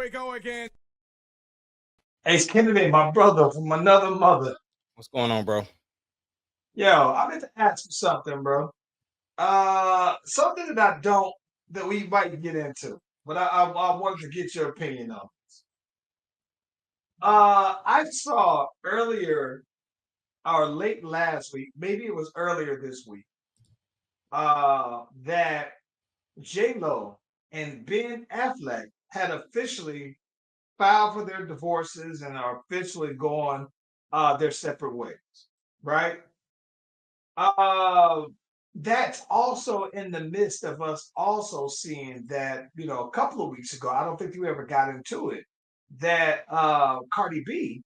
we go again. Ace Kennedy, my brother from another mother. What's going on, bro? Yo, I meant to ask you something, bro. Something that I don't that we might get into, but I wanted to get your opinion on. I saw earlier or late last week, maybe it was earlier this week, that J Lo and Ben Affleck had officially filed for their divorces and are officially going their separate ways, right? Uh, that's also in the midst of us also seeing that, a couple of weeks ago, I don't think you ever got into it, that Cardi B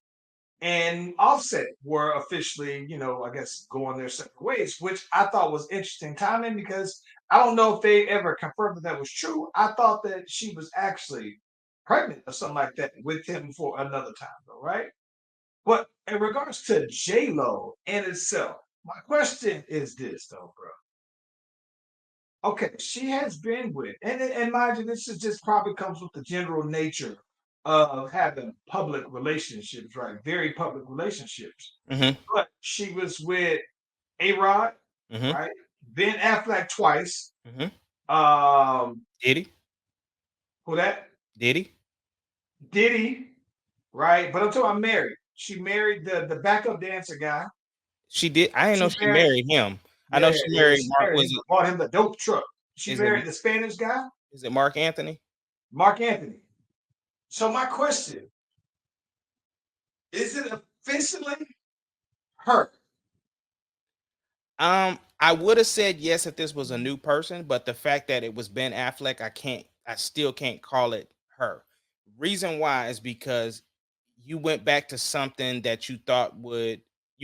and Offset were officially, I guess, going their separate ways, which I thought was interesting timing because I don't know if they ever confirmed that that was true. I thought that she was actually pregnant or something like that with him for another time, though, right? But in regards to J Lo in itself, my question is this, though, bro. Okay, she has been with, and mind you, this is just probably comes with the general nature of having public relationships, right? Very public relationships. Mm-hmm. But she was with A Rod, Mm-hmm. right? Ben Affleck twice. Mm-hmm. Um, Diddy? who that? Diddy? Diddy, right? But I'm talking about married. She married the backup dancer guy. She did. I didn't know She she married, married him. I know yeah, she yeah, married she Mark. married him, bought him the dope truck. She Is it married the Spanish guy, is it Mark Anthony? Mark Anthony. So my question is it officially her? I would have said yes if this was a new person, but the fact that it was Ben Affleck, I still can't call it her. Reason why is because you went back to something that you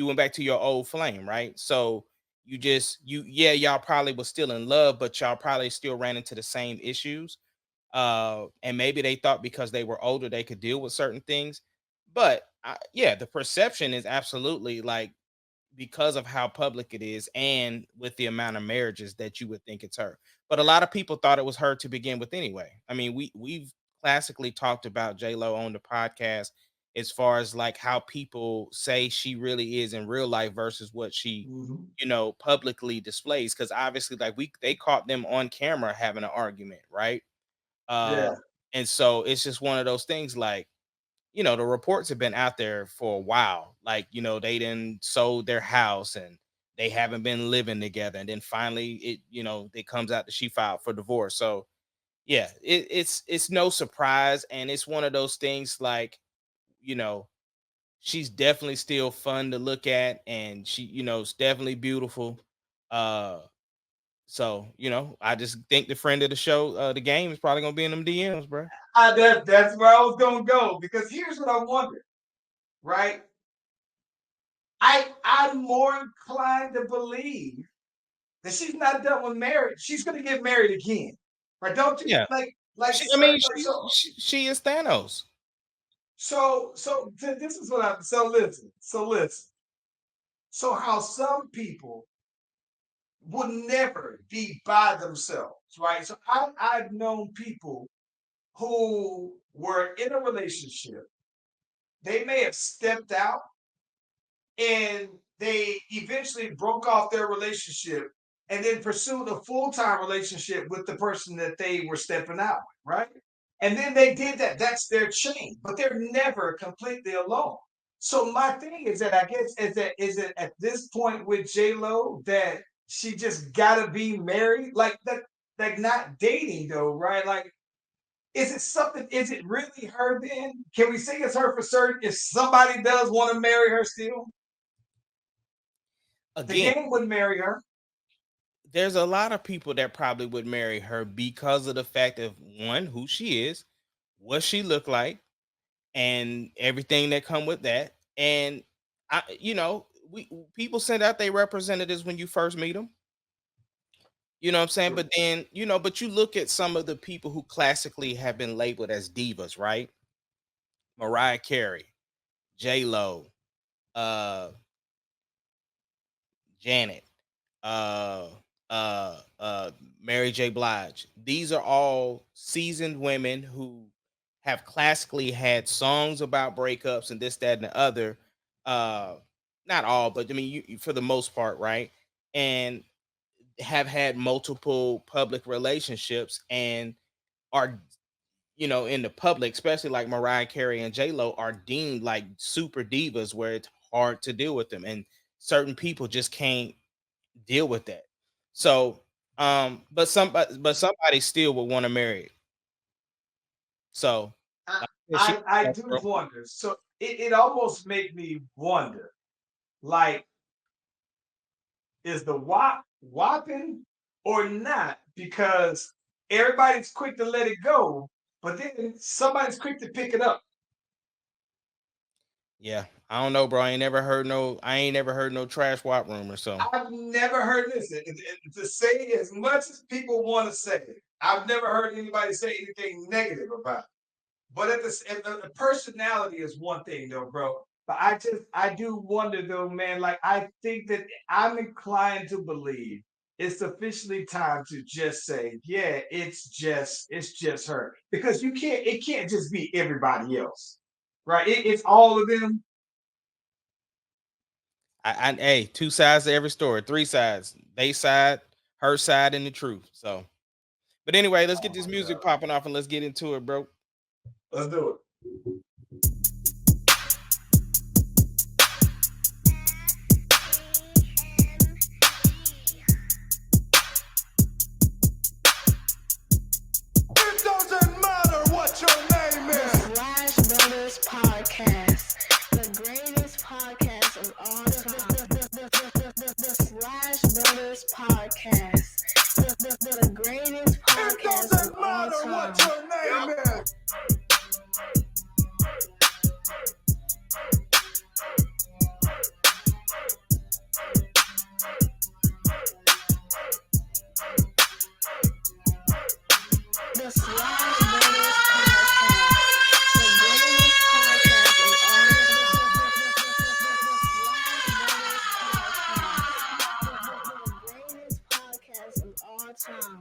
went back to your old flame, right? So yeah, y'all probably was still in love, but y'all probably still ran into the same issues. And maybe they thought because they were older they could deal with certain things. But yeah, the perception is absolutely like because of how public it is and with the amount of marriages that you would think it's her. But a lot of people thought it was her to begin with anyway. I mean, we've classically talked about J Lo on the podcast as far as like how people say she really is in real life versus what she, Mhm. publicly displays. Because obviously, like they caught them on camera having an argument, right? Uh, Yeah, and so it's just one of those things like the reports have been out there for a while. Like, they didn't sold their house and they haven't been living together. And then finally it comes out that she filed for divorce. So yeah, it's no surprise. And it's one of those things like, you know, she's definitely still fun to look at and it's definitely beautiful. Uh so, I just think the friend of the show, the game is probably gonna be in them DMs, bro. that's where I was gonna go because here's what I wonder, right? I'm more inclined to believe that she's not done with marriage. She's gonna get married again, right? Don't you Yeah. like I mean, so she is Thanos. this is what I so listen. So how some people would never be by themselves, right? So I've known people who were in a relationship. They may have stepped out and they eventually broke off their relationship and then pursued a full-time relationship with the person that they were stepping out with, right? And then they did that. That's their chain, but they're never completely alone. So my thing is that I guess is it at this point with J Lo that she just gotta be married, like that, like not dating though, right? Like, is it something? Is it really her? Then can we say it's her for certain? If somebody does want to marry her, still the Again, game would marry her. there's a lot of people that probably would marry her because of the fact of one, who she is, what she looked like, and everything that come with that. And we people send out their representatives when you first meet them. You know what I'm saying? But then, but you look at some of the people who classically have been labeled as divas, right? Mariah Carey, J Lo, uh, Janet, uh, uh, uh, Mary J. Blige. These are all seasoned women who have classically had songs about breakups and this, that, and the other. Uh, Not all, but I mean, for the most part, right? And have had multiple public relationships and are, in the public, especially like Mariah Carey and J Lo, are deemed like super divas where it's hard to deal with them, and certain people just can't deal with that. So, but somebody still would want to marry it. So, I, like, yeah, she, I do wonder. So it almost make me wonder, like, is the WAP whopping or not? Because everybody's quick to let it go, but then somebody's quick to pick it up. yeah, I don't know, bro. I ain't never heard no trash WAP rumor. So, I've never heard this. To say as much as people want to say, I've never heard anybody say anything negative about it. But the personality is one thing though, bro. But I do wonder though, man. Like I think that I'm inclined to believe it's officially time to just say, yeah, it's just her, because it can't just be everybody else, right? It's all of them. hey, two sides to every story, three sides, they side, her side, and the truth. So, but anyway, let's Oh get this my music god, popping off and let's get into it, bro. let's do it. It doesn't matter what your name is. Slash Brothers Podcast, the greatest podcast of all time. The Slash Brothers Podcast, the greatest It podcast of doesn't all matter what time. your name is. The Slash Brothers Podcast, the greatest podcast of all time. The greatest podcast of all time.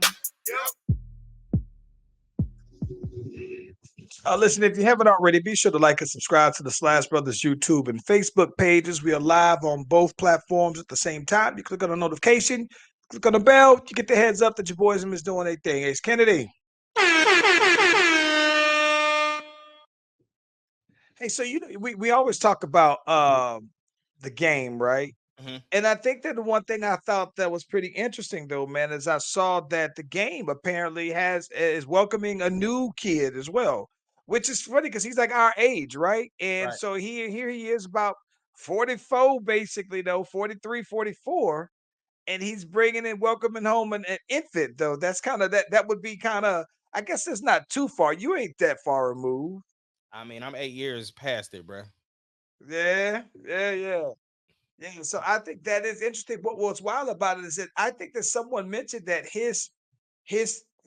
Listen, if you haven't already, be sure to like and subscribe to the Slash Brothers YouTube and Facebook pages. We are live on both platforms at the same time. You click on the notification, click on the bell, you get the heads up that your boys and is doing their thing. Ace Kennedy. Hey, so we always talk about the game, right? Hmm. And I think that the one thing I thought that was pretty interesting though, man, is I saw that the game apparently is welcoming a new kid as well, which is funny because he's like our age, right? And Right. so here he is about 44 basically though, 43, 44, and he's bringing and welcoming home an infant though. That's kind of that would be kind of, I guess it's not too far. You ain't that far removed. I mean, I'm 8 years past it, bro. Yeah, yeah, yeah. Yeah, so I think that is interesting. What's wild about it is that I think that someone mentioned that his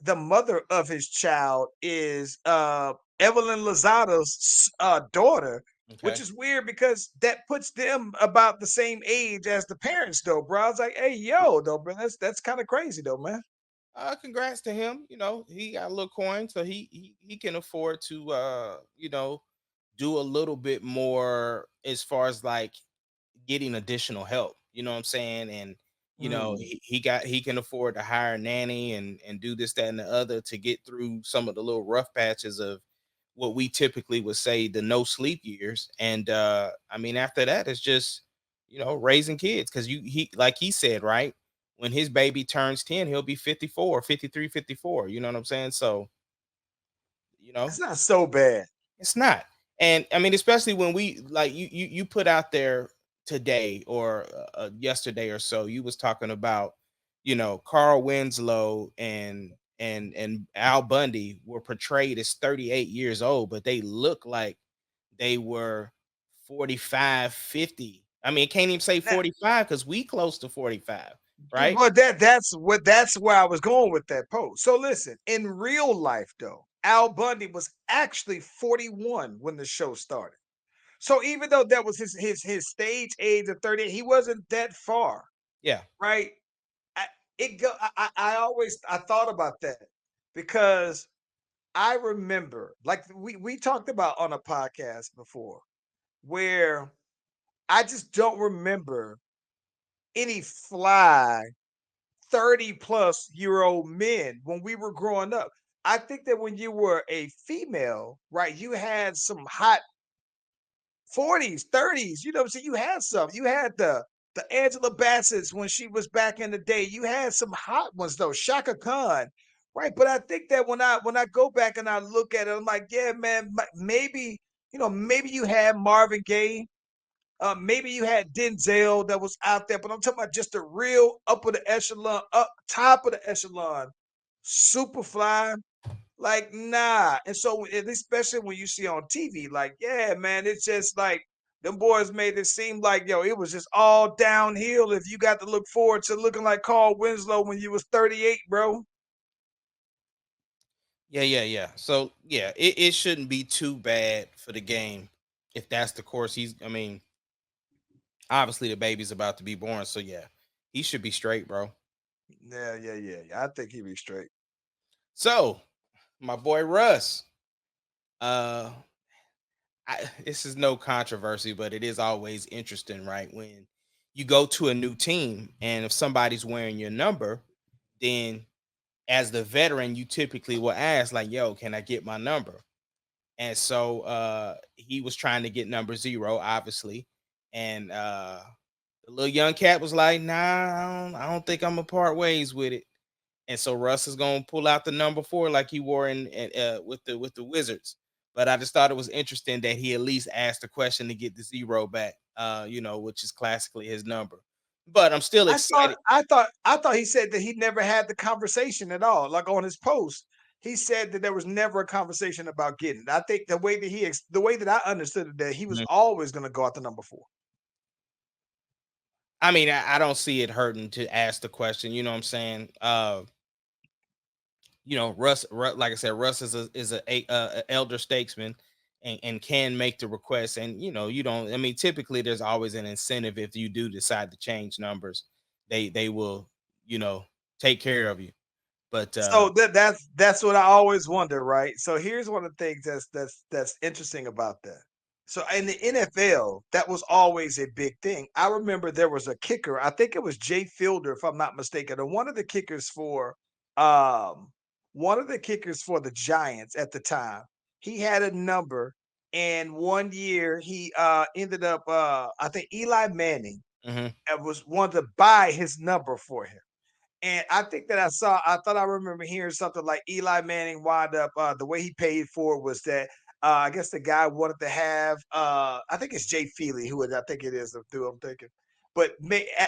the mother of his child is Evelyn Lozada's daughter, which Okay. is weird because that puts them about the same age as the parents, though, bro. I was like, hey, yo, though, bro, that's kind of crazy, though, man. Congrats to him. He got a little coin, so he can afford to do a little bit more as far as like getting additional help. You know what I'm saying? And Mm. he can afford to hire a nanny and do this, that, and the other to get through some of the little rough patches of what we typically would say the no sleep years. And I mean, after that, it's just raising kids because he like he said, right? When his baby turns 10, he'll be 54, 53, 54. You know what I'm saying? So, you It's know, not so bad. it's not. And I mean, especially when we like you put out there today or yesterday or so, you was talking about, Carl Winslow and Al Bundy were portrayed as 38 years old, but they look like they were 45, 50. I mean, can't even say Now, 45 because we close to 45, right? but that's where I was going with that post. So listen, in real life though, Al Bundy was actually 41 when the show started. So even though that was his stage age of 30, he wasn't that far, Yeah. right? I, I thought about that because I remember, like we talked about on a podcast before, where I just don't remember any fly 30-plus-year-old men when we were growing up. I think that when you were a female, right, you had some hot 40s, 30s, you know what I'm saying? You had some. You had the Angela Bassett's when she was back in the day. You had some hot ones though, Shaka Khan, right? But I think that when I go back and I look at it, I'm like, yeah, man, maybe maybe you had Marvin Gaye, maybe you had Denzel that was out there, but I'm talking about just the real up of the echelon, up top of the echelon, Superfly. Like, nah. And so, especially when you see on TV, like, yeah, man, it's just like them boys made it seem like, yo, it was just all downhill if you got to look forward to looking like Carl Winslow when you was 38, bro. Yeah. So yeah, it shouldn't be too bad for the game if that's the course he's. I mean, obviously the baby's about to be born, so yeah, he should be straight, bro. Yeah. I think he'd be straight. So my boy Russ, uh, this is no controversy, but it is always interesting, right? When you go to a new team and if somebody's wearing your number, then as the veteran, you typically will ask, like, yo, can I get my number? And so he was trying to get number 0, obviously. And the little young cat was like, nah, I don't think I'm gonna part ways with it. And so Russ is gonna pull out the number 4 like he wore in with the Wizards. But I just thought it was interesting that he at least asked the question to get the 0 back, which is classically his number. But I'm still I saw excited. I thought he said that he never had the conversation at all. Like on his post, he said that there was never a conversation about getting it. I think the way that I understood it, that he was Mhm. always going to go out the number 4. I mean, I don't see it hurting to ask the question. You know what I'm saying? Like I said, Russ is a elder statesman and can make the request. And you don't. I mean, typically there's always an incentive if you do decide to change numbers. They will you know take care of you. But So that's what I always wonder, right? So here's one of the things that's interesting about that. So in the NFL, that was always a big thing. I remember there was a kicker. I think it was Jay Fielder, if I'm not mistaken, or um one of the kickers for the Giants at the time. He had a number, and one year he ended up I think Eli Manning mhm. was wanted to buy his number for him. And I think that I thought I remember hearing something like Eli Manning wound up, the way he paid for it was that, I guess the guy wanted to have, I think it's Jay Feely I think it is, the dude I'm thinking, but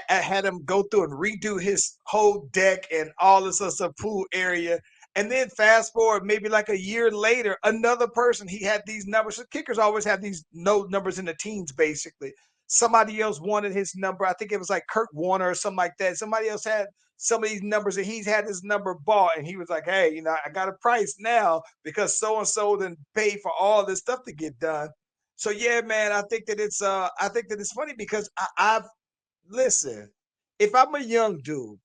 had him go through and redo his whole deck and all this other stuff, pool area. And then fast forward maybe like a year later, another person, he had these numbers. So kickers always have these no numbers in the teens, basically. Somebody else wanted his number. I think it was like Kurt Warner or something like that. Somebody else had some of these numbers, and he's had his number bought, and he was like, hey, I got a price now because so and so then paid for all this stuff to get done. So yeah, man, I think that it's funny because I've listen, if I'm a young dude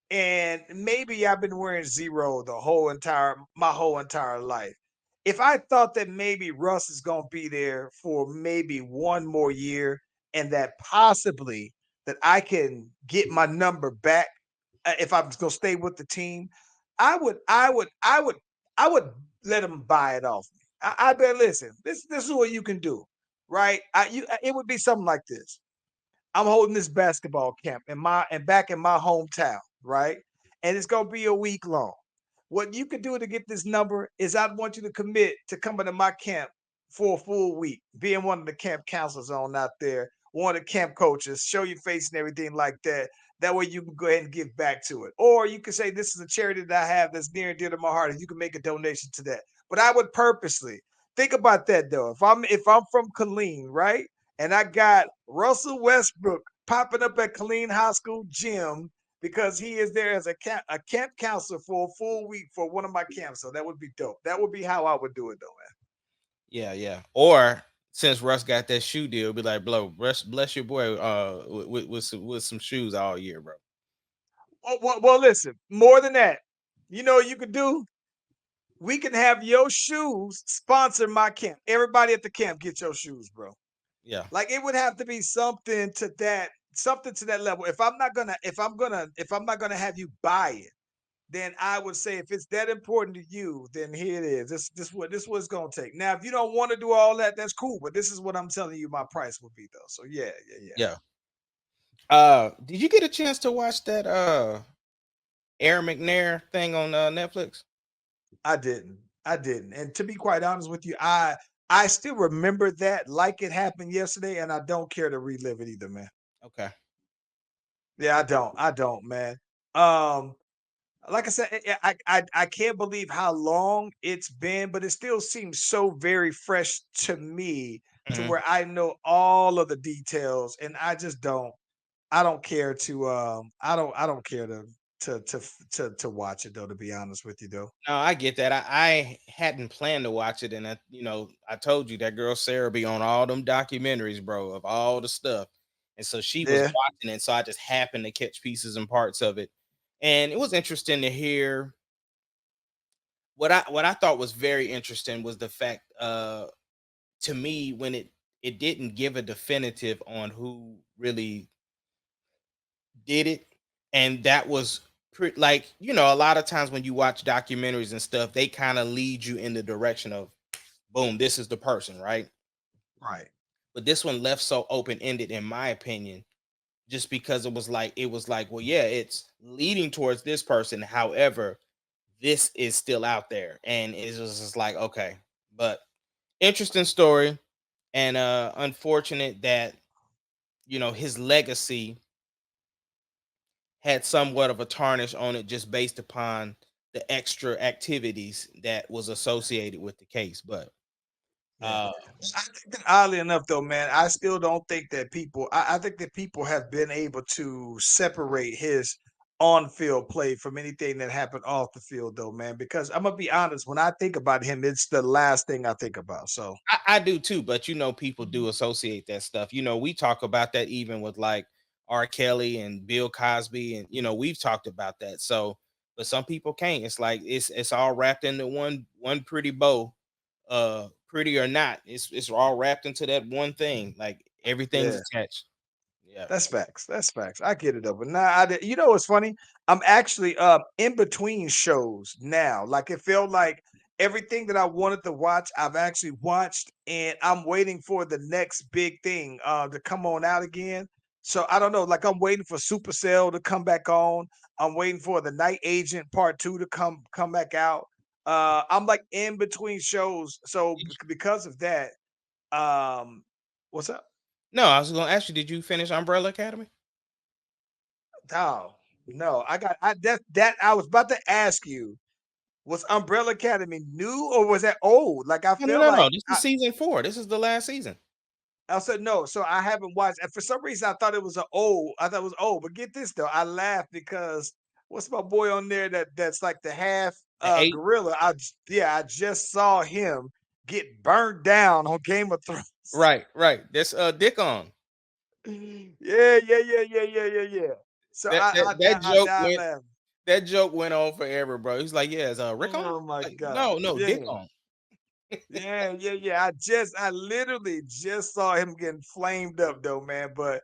and maybe I've been wearing 0 my whole entire life. If I thought that maybe Russ is going to be there for maybe one more year, and that possibly that I can get my number back, if I'm going to stay with the team, I would let him buy it off me. I bet. Listen, this is what you can do, right? It would be something like this. I'm holding this basketball camp back in my hometown, right? And it's gonna be a week long. What you could do to get this number is I want you to commit to coming to my camp for a full week, being one of the camp counselors on out there, one of the camp coaches, show your face and everything like that. That way you can go ahead and give back to it. Or you can say, this is a charity that I have that's near and dear to my heart, and you can make a donation to that. But I would purposely think about that though. If I'm from Killeen, right? And I got Russell Westbrook popping up at Killeen High School gym because he is there as a camp counselor for a full week for one of my camps. So that would be dope. That would be how I would do it, though, Yeah. Or since Russ got that shoe deal, be like, bro, bless your boy with some shoes all year, bro. man. Well, listen, more than that, you could do? we can have your shoes sponsor my camp. Everybody at the camp get your shoes, bro. Yeah. Like it would have to be something to that level. If I'm not gonna have you buy it, then I would say if it's that important to you, then here it is. This what it's gonna take. Now, if you don't want to do all that, that's cool. But this is what I'm telling you my price would be though. So yeah. Yeah. Did you get a chance to watch that Air McNair thing on Netflix? I didn't. I didn't. And to be quite honest with you, I still remember that like it happened yesterday, and I don't care to relive it either, man. Okay. Yeah, I don't, man. Um, like I said, I can't believe how long it's been, but it still seems so very fresh to me to Mhm. where I know all of the details, and I don't care to I don't care to watch it though, to be honest with you though. No, I get that. I hadn't planned to watch it, and I told you that girl Sarah be on all them documentaries, bro, of all the stuff, and so she was Yeah. watching it. So I just happened to catch pieces and parts of it, and it was interesting to hear. What I thought was very interesting was the fact, to me, when it didn't give a definitive on who really did it, and that was like a lot of times when you watch documentaries and stuff, they kind of lead you in the direction of boom, this is the person, right? Right. But this one left so open ended, in my opinion, just because it was like, well, yeah, it's leading towards this person. However, this is still out there, and it was just like, okay, but interesting story, and unfortunate that his legacy had somewhat of a tarnish on it just based upon the extra activities that was associated with the case. But Yeah. uh I think that oddly enough, though, man, I still don't think that I think that people have been able to separate his on field play from anything that happened off the field, though, man. Because I'm gonna be honest, when I think about him, it's the last thing I think about. So, I do too, but people do associate that stuff. We talk about that even with like R. Kelly and Bill Cosby, and we've talked about that. So, but some people can't. It's like it's all wrapped into one pretty bow. Pretty or not, it's all wrapped into that one thing. Like everything's yeah. attached. Yeah. That's facts. That's facts. I get it though. But now you know what's funny? I'm actually in between shows now. Like it felt like everything that I wanted to watch, I've actually watched, and I'm waiting for the next big thing to come on out again. So I don't know. Like I'm waiting for Supercell to come back on. I'm waiting for the Night Agent Part 2 to come back out. I'm like in between shows. So because of that, what's up? No, I was gonna ask you, did you finish Umbrella Academy? Oh, no, that I was about to ask you, was Umbrella Academy new or was that old? Like I No, no, feel no, no. like This is season 4. This is the last season. I said no, so I haven't watched. And for some reason, I thought it was old. I thought it was old. But get this though, I laughed because what's my boy on there that's like the half The 8. gorilla? I just saw him get burned down on Game of Thrones. Right, right. That's Dick on. Yeah. So That that that I joke died went laughing. that joke went on forever, bro. He's like, yeah, is Rick on? Oh my Like, god. no, no, Dick Yeah. on. Yeah. I literally just saw him getting flamed up though, man. But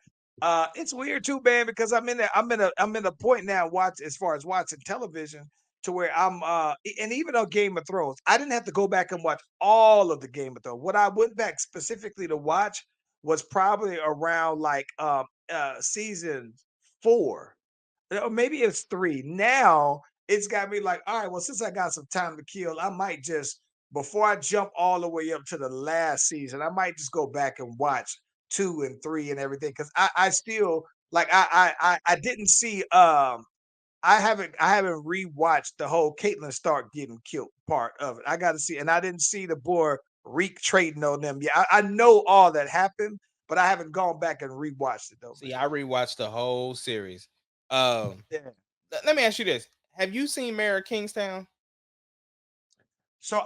it's weird too, man, because I'm in a point now watch as far as watching television to where and even on Game of Thrones, I didn't have to go back and watch all of the Game of Thrones. What I went back specifically to watch was probably around like season 4 or maybe it's 3. Now it's got me like, all right, well, since I got some time to kill, I might just before I jump all the way up to the last season, I might just go back and watch 2 and 3 and everything because I still like I didn't see I haven't rewatched the whole Caitlyn Stark getting killed part of it. I got to see, and I didn't see the boy Reek trading on them. Yeah, I know all that happened, but I haven't gone back and rewatched it though, See, man. I rewatched the whole series. Um, Yeah. let me ask you this: have you seen Mayor of Kingstown? So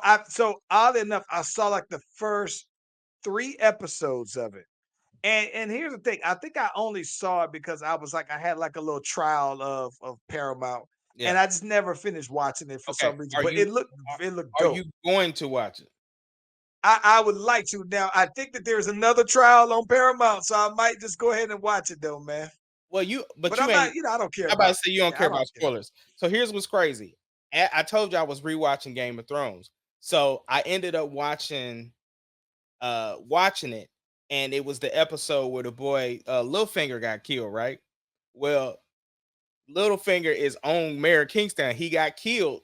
oddly enough, I saw like the first 3 episodes of it. And here's the thing, I think I only saw it because I was like I had like a little trial of Paramount. and Yeah. I just never finished watching it for Okay. some reason. But it looked Are you dope. going to watch it? I would like to. Now I think that there's another trial on Paramount, so I might just go ahead and watch it though, man. Well, But you I'm ain't. not, I don't care I about to about. say you don't Yeah, care I about don't care. spoilers. So here's what's crazy. I told you I was rewatching Game of Thrones. So I ended up watching it, and it was the episode where the boy Littlefinger got killed, right? Well, Littlefinger is on Mayor Kingstown. He got killed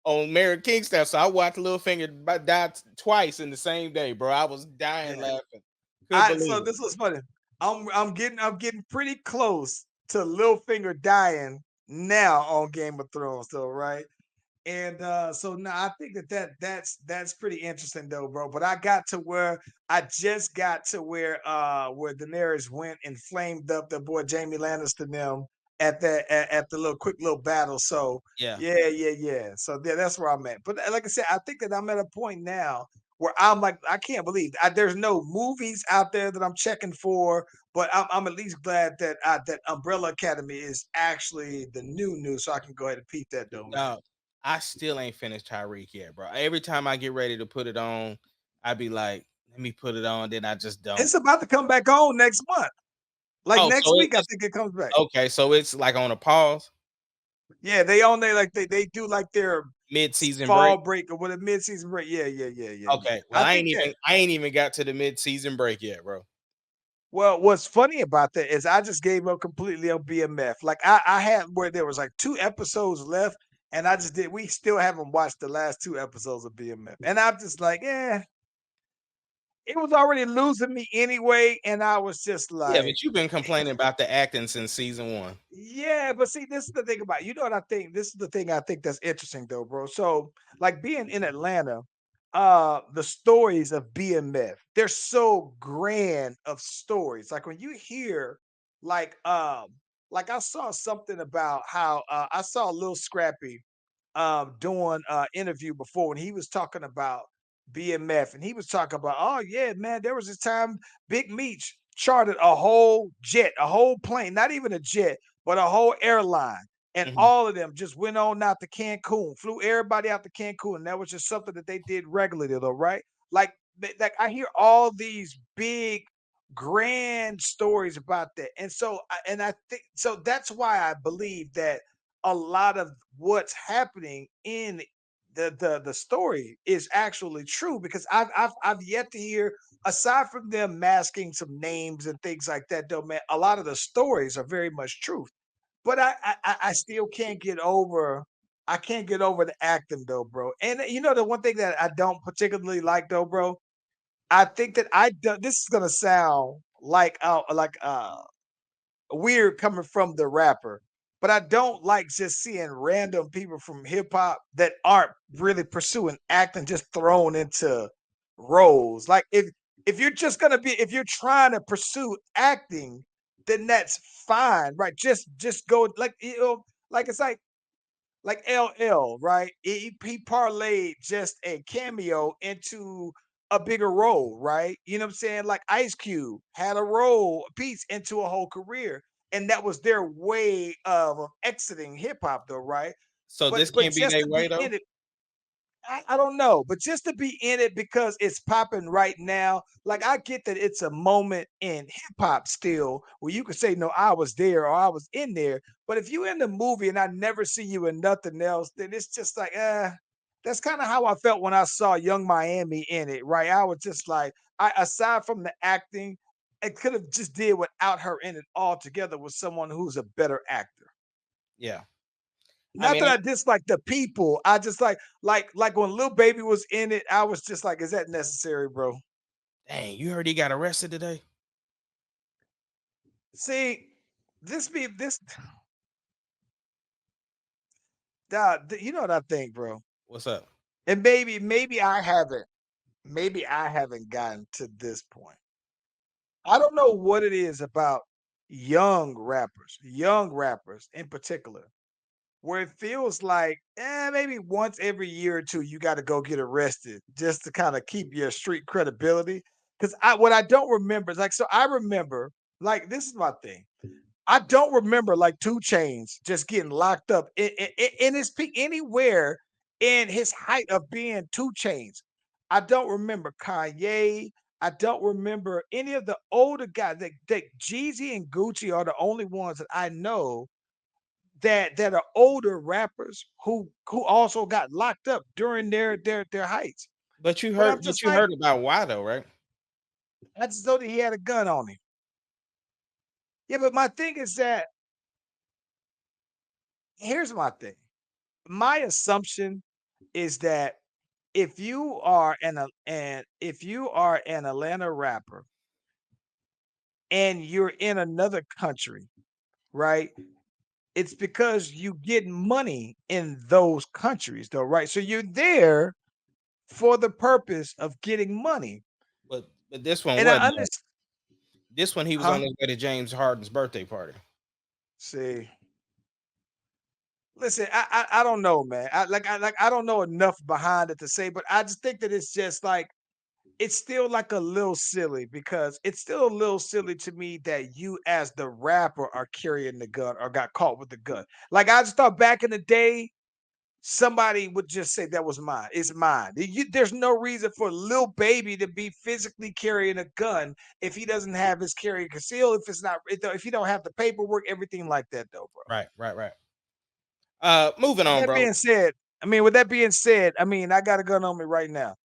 on Mayor Kingstown. So I watched Littlefinger die twice in the same day, bro. I was dying Yeah. laughing. Couldn't So believe it. this was funny. I'm getting pretty close to Littlefinger dying now on Game of Thrones, though, right? And so now I think that's pretty interesting though, bro. But I just got to where Daenerys went and flamed up the boy Jamie Lannister and them at the little quick little battle. So Yeah. yeah. So yeah, that's where I'm at. But like I said, I think that I'm at a point now where I'm like, I can't believe there's no movies out there that I'm checking for. But I'm at least glad that that Umbrella Academy is actually the new, so I can go ahead and peep that though, man. Dog, I still ain't finished Tyreek yet, bro. Every time I get ready to put it on, I be like, let me put it on, then I just don't. It's about to come back on next month. Like Oh, next so week, I it's think it comes back. okay. So it's like on a pause, Yeah, they on there like they do like their mid-season break. fall break or what a mid-season break. Yeah. Okay. Well, I think that I ain't even got to the mid-season break yet, bro. well, what's funny about that is I just gave up completely on BMF. Like I had where there was like 2 episodes left, and I just did. We still haven't watched the last 2 episodes of BMF, and I'm just like, it was already losing me anyway, and I was just Yeah, like, but you've been complaining about the acting since season one. yeah, but see, this is the thing about you know what I think. This is the thing I think that's interesting though, bro. So, like being in Atlanta, the stories of BMF, they're so grand of stories. Like when you hear, like, like I saw something about how I saw Lil Scrappy doing interview before when he was talking about BMF and he was talking about, oh yeah, man, there was this time Big Meech chartered a whole jet, a whole plane, not even a jet, but a whole airline. And Mhm. all of them just went on out to Cancun, flew everybody out to Cancun. And that was just something that they did regularly, though, right? Like, like I hear all these big, grand stories about that, and so, and I think so. That's why I believe that a lot of what's happening in the story is actually true because I've yet to hear aside from them masking some names and things like that though man a lot of the stories are very much truth but I still can't get over I can't get over the acting though bro and you know the one thing that I don't particularly like though bro I think that this is gonna sound like weird coming from the rapper, but I don't like just seeing random people from hip hop that aren't really pursuing acting just thrown into roles. Like if you're just gonna be if you're trying to pursue acting, then that's fine, right? Just go like like it's like LL, right? He parlayed just a cameo into a bigger role, right? You know what I'm saying? Like Ice Cube had a role, a piece into a whole career, and that was their way of exiting hip hop, though, right? So this But can't be just their to way be though. in it, I don't know, but just to be in it because it's popping right now, like I get that it's a moment in hip hop still where you could say, no, I was there or I was in there. But if you in the movie and I never see you in nothing else, then it's just like, that's kind of how I felt when I saw Young Miami in it, right? I was just like, aside from the acting, it could have just did without her in it altogether with someone who's a better actor. Yeah. I Not mean, that I dislike the people. I just like when Lil Baby was in it, I was just like, is that necessary, bro? dang, you heard he got arrested today? See, this dog, you know what I think, bro? What's up? And maybe I haven't gotten to this point. I don't know what it is about young rappers in particular, where it feels like, maybe once every year or two, you got to go get arrested just to kind of keep your street credibility. Because what I don't remember is like, so I remember, like, this is my thing. I don't remember like 2 Chains just getting locked up in his peak anywhere in his height of being 2 Chains. I don't remember Kanye. I don't remember any of the older guys. That Jeezy and Gucci are the only ones that I know that are older rappers who also got locked up during their heights. But I'm But just you like, heard about why though, right? I just know that he had a gun on him. Yeah, but my thing is that here's my thing. My assumption is that if you are an Atlanta rapper and you're in another country, right? It's because you get money in those countries, though, right? So you're there for the purpose of getting money. But this one And I wasn't though. understand, This one he was on huh? his way to James Harden's birthday party. See, listen, I don't know, man. I don't know enough behind it to say, but I just think that it's just like it's still like a little silly because it's still a little silly to me that you as the rapper are carrying the gun or got caught with the gun. Like I just thought back in the day, somebody would just say that was mine. It's mine. There's no reason for Lil Baby to be physically carrying a gun if he doesn't have his carry concealed. If it's not, if you don't have the paperwork, everything like that, though, bro. Right, right, right. Moving With on, that bro. being said, I got a gun on me right now.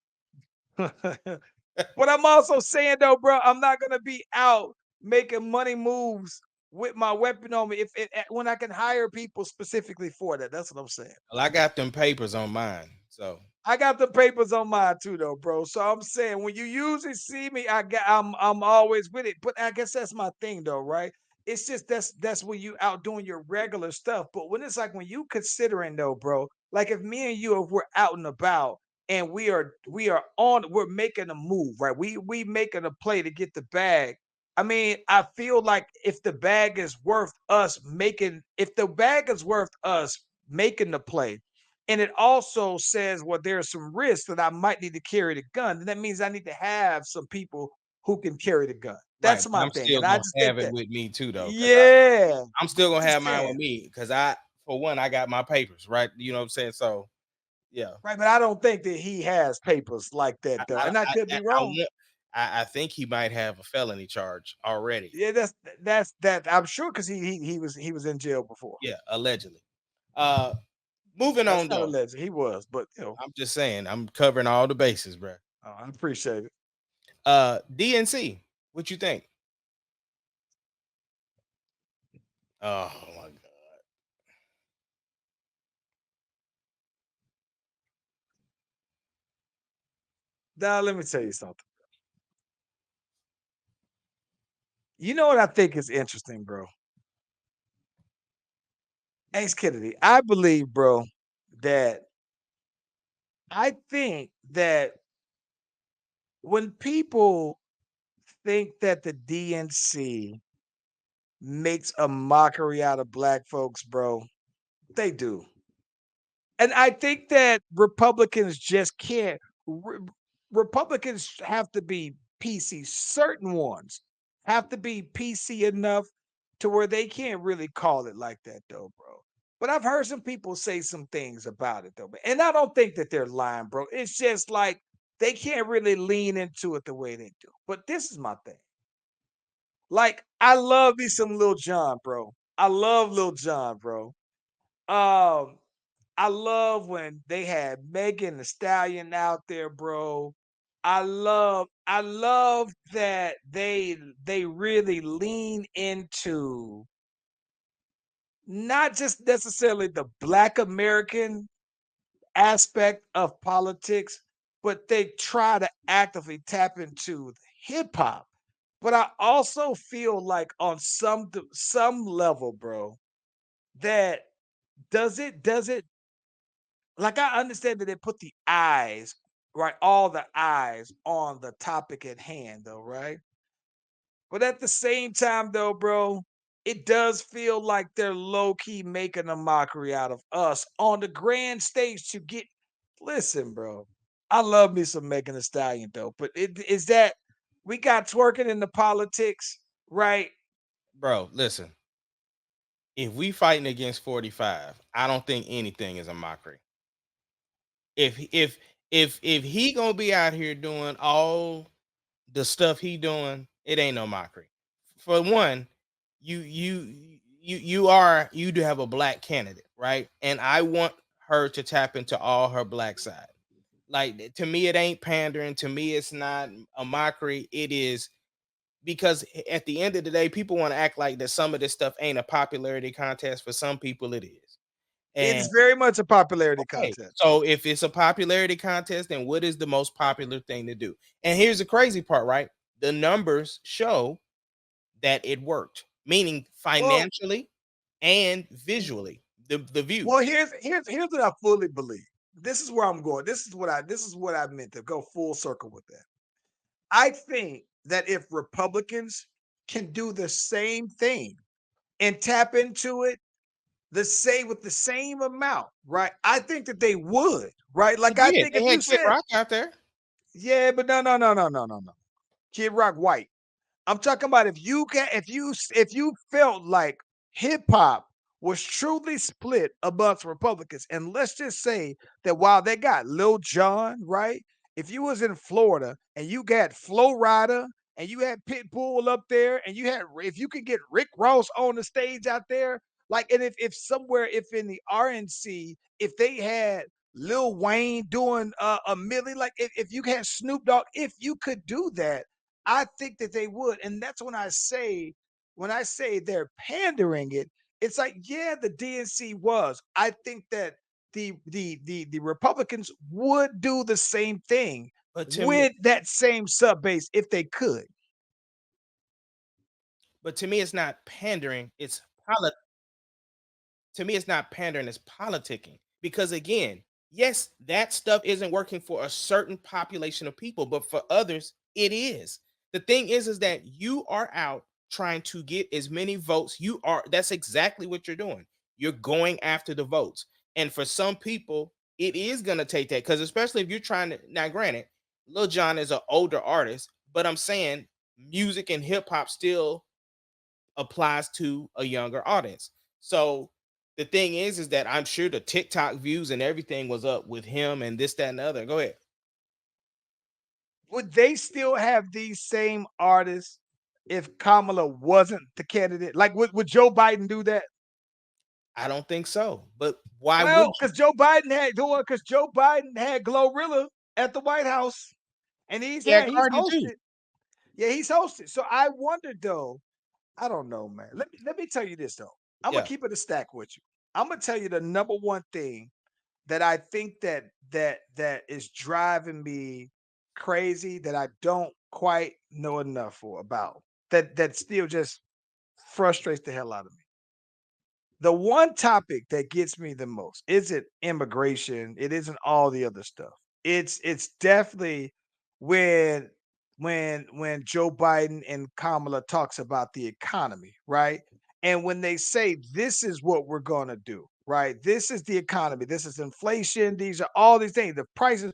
But I'm also saying though, bro, I'm not gonna be out making money moves with my weapon on me when I can hire people specifically for that. That's what I'm saying. Well, I got them papers on mine. So I got the papers on mine too, though, bro. So I'm saying when you usually see me, I'm always with it. But I guess that's my thing, though, right? It's just that's when you out doing your regular stuff. But when it's like when you considering though, bro, like if me and you if we're out and about and we're making a move, right? We making a play to get the bag. I mean, I feel like if the bag is worth us making, if the bag is worth us making the play, and it also says, well, there's some risk that I might need to carry the gun. And that means I need to have some people who can carry the gun. right, That's but my I'm thing. still And I gonna just think have it that, with me too, though, because yeah, I'm still gonna just have mine with saying. me because I, for one, I got my papers, right? You know what I'm saying? So yeah, Right. But I don't think that he has papers like I that, though. I And I I, could I, be I, wrong. want, I think he might have a felony charge already. Yeah, that's that. I'm sure because he was in jail before. Yeah, allegedly. Uh, moving That's on not though. alleged. He was, but I'm just saying, I'm covering all the bases, bro. I appreciate it. DNC, what you think? Oh my god. Now let me tell you something. You know what I think is interesting, bro? Ace Kennedy. I believe, bro, that I think that when people think that the DNC makes a mockery out of black folks, bro, they do. And I think that Republicans just can't. Republicans have to be PC. Certain ones have to be PC enough to where they can't really call it like that, though, bro. But I've heard some people say some things about it, though. And I don't think that they're lying, bro. It's just like they can't really lean into it the way they do. But this is my thing. Like, I love me some Lil Jon, bro. I love Lil Jon, bro. Um, I love when they had Megan the Stallion out there, bro. I love that they really lean into not just necessarily the black American aspect of politics, but they try to actively tap into hip hop. But I also feel like on some level, bro, that does it like I understand that they put the eyes, right? All the eyes on the topic at hand, though, right? But at the same time, though, bro, it does feel like they're low key making a mockery out of us on the grand stage to get. Listen, bro, I love me some Megan Thee Stallion, though, but it is that we got twerking in the politics, right? Bro, listen. if we fighting against 45, I don't think anything is a mockery. If he gonna be out here doing all the stuff he doing, it ain't no mockery. For one, you do have a black candidate, right? And I want her to tap into all her black side. Like, to me, it ain't pandering. To me, it's not a mockery. It is because at the end of the day, people want to act like that some of this stuff ain't a popularity contest. For some people, it is. And It's very much a popularity okay, contest. so if it's a popularity contest, then what is the most popular thing to do? And here's the crazy part, right? The numbers show that it worked, meaning Well, financially and visually. The views. well, here's what I fully believe. This is where I'm going. This is what I meant to go full circle with that. I think that if Republicans can do the same thing and tap into it the same with the same amount, right? I think that they would, right? They Like I did. think They if you had Kid said, Rock out there. yeah, but no. Kid Rock white. I'm talking about if you felt like hip hop was truly split amongst Republicans, and let's just say that while they got Lil Jon, right? If you was in Florida and you got Flo Rida and you had Pitbull up there, and if you could get Rick Ross on the stage out there, like, and if somewhere if in the RNC if they had Lil Wayne doing a Millie, like if you had Snoop Dogg, if you could do that, I think that they would. And that's when I say they're pandering it, it's like, yeah, the DNC was. I think that the Republicans would do the same thing But to me, with that same sub base if they could. it's not pandering. To me, it's not pandering, it's politicking. Because again, yes, that stuff isn't working for a certain population of people, but for others, it is. The thing is that you are out trying to get as many votes. That's exactly what you're doing. You're going after the votes. And for some people, it is gonna take that. Because especially if you're trying to, now granted, Lil Jon is an older artist, but I'm saying music and hip hop still applies to a younger audience. So the thing is that I'm sure the TikTok views and everything was up with him and this, that, and the other. Go ahead. Would they still have these same artists if Kamala wasn't the candidate? Like, would Joe Biden do that? I don't think so. But why would Well, you? because Joe Biden had Glorilla at the White House, and Yeah, he's Cardi too. hosted. Yeah, he's hosted. So I wonder though. I don't know, man. Let me tell you this though. I'm gonna Yeah. keep it a stack with you. I'm gonna tell you the number one thing that I think that is driving me crazy that I don't quite know enough for about that still just frustrates the hell out of me. The one topic that gets me the most isn't immigration. It isn't all the other stuff. It's definitely when when Joe Biden and Kamala talks about the economy, right? And when they say this is what we're going to do, right? This is the economy. This is inflation. These are all these things. The prices.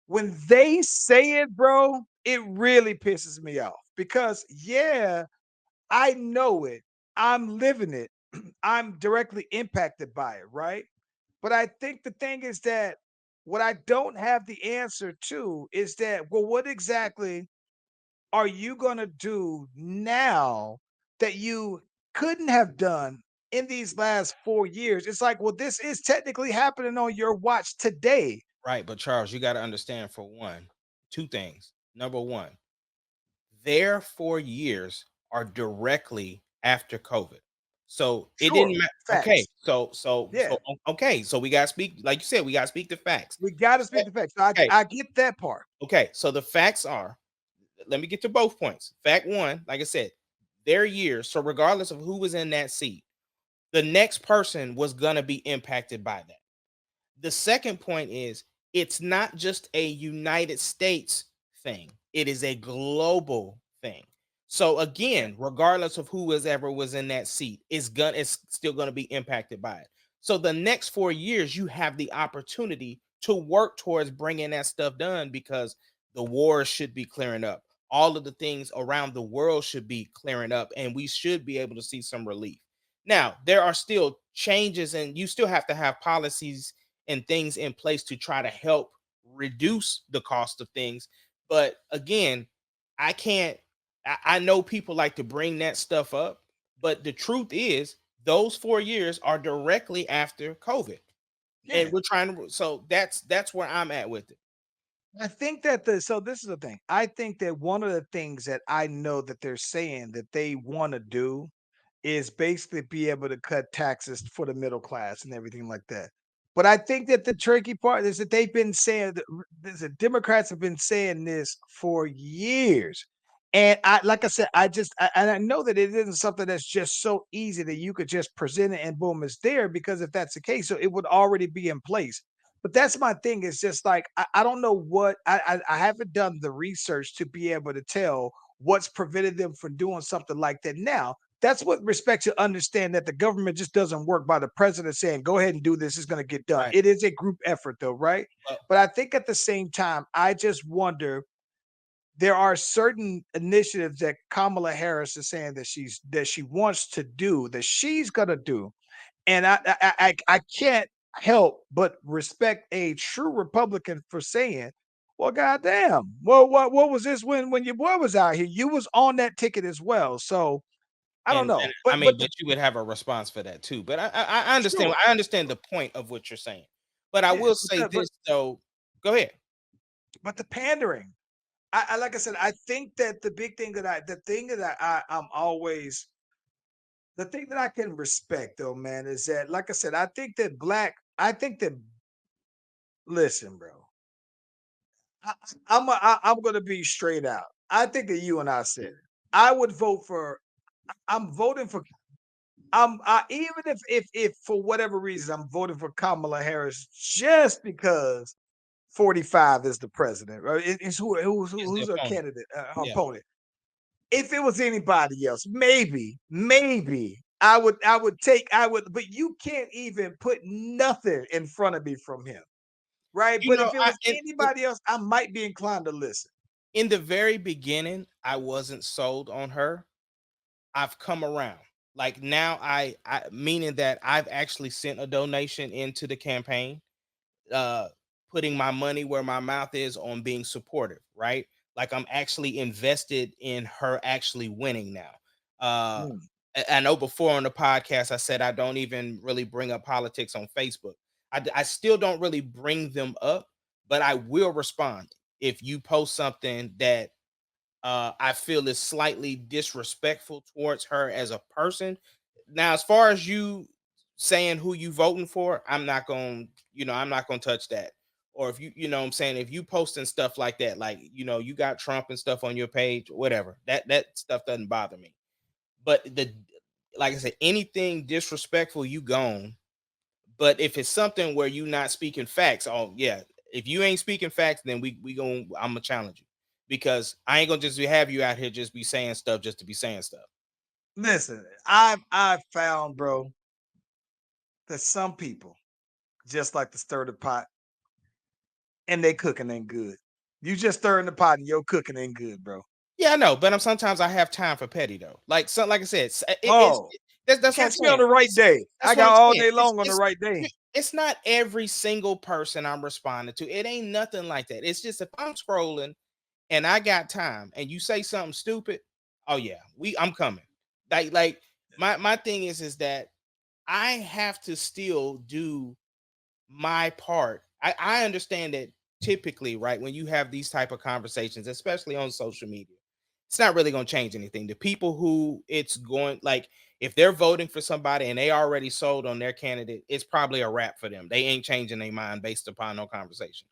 When they say it, bro, it really pisses me off because yeah, I know it. I'm living it. I'm directly impacted by it, right? But I think the thing is that what I don't have the answer to is that, well, what exactly are you going to do now that you couldn't have done in these last 4 years? It's like, well, this is technically happening on your watch today. Right. But Charles, you got to understand, for one, two things. Number one, their 4 years are directly after COVID. So it didn't Sure, matter. Okay. facts. Yeah, Okay. So we got to speak, like you said, we got to speak the facts. we got to Se- speak the facts. So I, Okay. I get that part. Okay. So the facts are, let me get to both points. Fact one, like I said, their years. So regardless of who was in that seat, the next person was going to be impacted by that. The second point is, it's not just a United States thing, it is a global thing. So Yeah. again, regardless of who was ever was in that seat, it's still going to be impacted by it. So the next 4 years, you have the opportunity to work towards bringing that stuff done, because the wars should be clearing up. All of the things around the world should be clearing up, and we should be able to see some relief. Now, there are still changes, and you still have to have policies and things in place to try to help reduce the cost of things. But again, I can't, I know people like to bring that stuff up, but the truth is, those 4 years are directly after COVID. Yeah. And we're trying to, so that's where I'm at with it. I think that this is the thing. I think that one of the things that I know that they're saying that they want to do is basically be able to cut taxes for the middle class and everything like that. But I think that the tricky part is that they've been saying that the Democrats have been saying this for years. And I, like I said, and I know that it isn't something that's just so easy that you could just present it and boom, it's there. Because if that's the case, so it would already be in place. But that's my thing. Is just like I don't know what I haven't done the research to be able to tell what's prevented them from doing something like that now. That's what respect to understand that the government just doesn't work by the president saying, go ahead and do this, it's going to get done. Right. It is a group effort, though, right? Well, But I think at the same time, I just wonder there are certain initiatives that Kamala Harris is saying that she wants to do, that she's gonna do. And I can't help but respect a true Republican for saying, well, goddamn, well, what was this when your boy was out here? You was on that ticket as well. So I don't and know. I mean, But but you would have a response for that too. But I understand. sure, I understand the point of what you're saying. But I yeah, will say this though. Go ahead. but the pandering. I like I said, I think that the thing that I'm always the thing that I can respect though, man, is that like I said, I think that listen, bro, I, I'm gonna be straight out. I think that you and I said it. I would vote for. I'm voting for. Even if for whatever reason I'm voting for Kamala Harris just because 45 is the president, right? It's Is the who's a opponent? candidate, Yeah. opponent. If it was anybody else, maybe I would, but you can't even put nothing in front of me from him, right? You But know, if it was anybody else, I might be inclined to listen. in the very beginning, I wasn't sold on her. I've come around. Like now, I meaning that I've actually sent a donation into the campaign, uh putting my money where my mouth is on being supportive, right? Like I'm actually invested in her actually winning now. Mm. I know before on the podcast I said I don't even really bring up politics on Facebook. I still don't really bring them up, but I will respond if you post something that I feel is slightly disrespectful towards her as a person. Now, as far as you saying who you voting for, I'm not gonna touch that. Or if you know what I'm saying, if you posting stuff like that, like you got Trump and stuff on your page, whatever, that stuff doesn't bother me. But like I said, anything disrespectful, you gone. But if it's something where you not speaking facts, oh yeah, if you ain't speaking facts, then we going I'm gonna challenge you because I ain't gonna just have you out here just be saying stuff just to be saying stuff. Listen, I've found, bro, that some people just like to stir the pot and they cooking ain't good. You just stirring the pot and your cooking ain't good, bro. Yeah, I know, but sometimes I have time for petty though. Like I said, Oh, that's what I'm catch me on saying. the right day. I That's what got I'm all saying. day long on the right day. It's not every single person I'm responding to. It ain't nothing like that. It's just if I'm scrolling and I got time and you say something stupid, oh yeah, I'm coming. Like my thing is that I have to still do my part. I understand that typically, right, when you have these type of conversations, especially on social media, it's not really going to change anything. The people who it's going like if they're voting for somebody and they already sold on their candidate, it's probably a wrap for them. They ain't changing their mind based upon no conversation.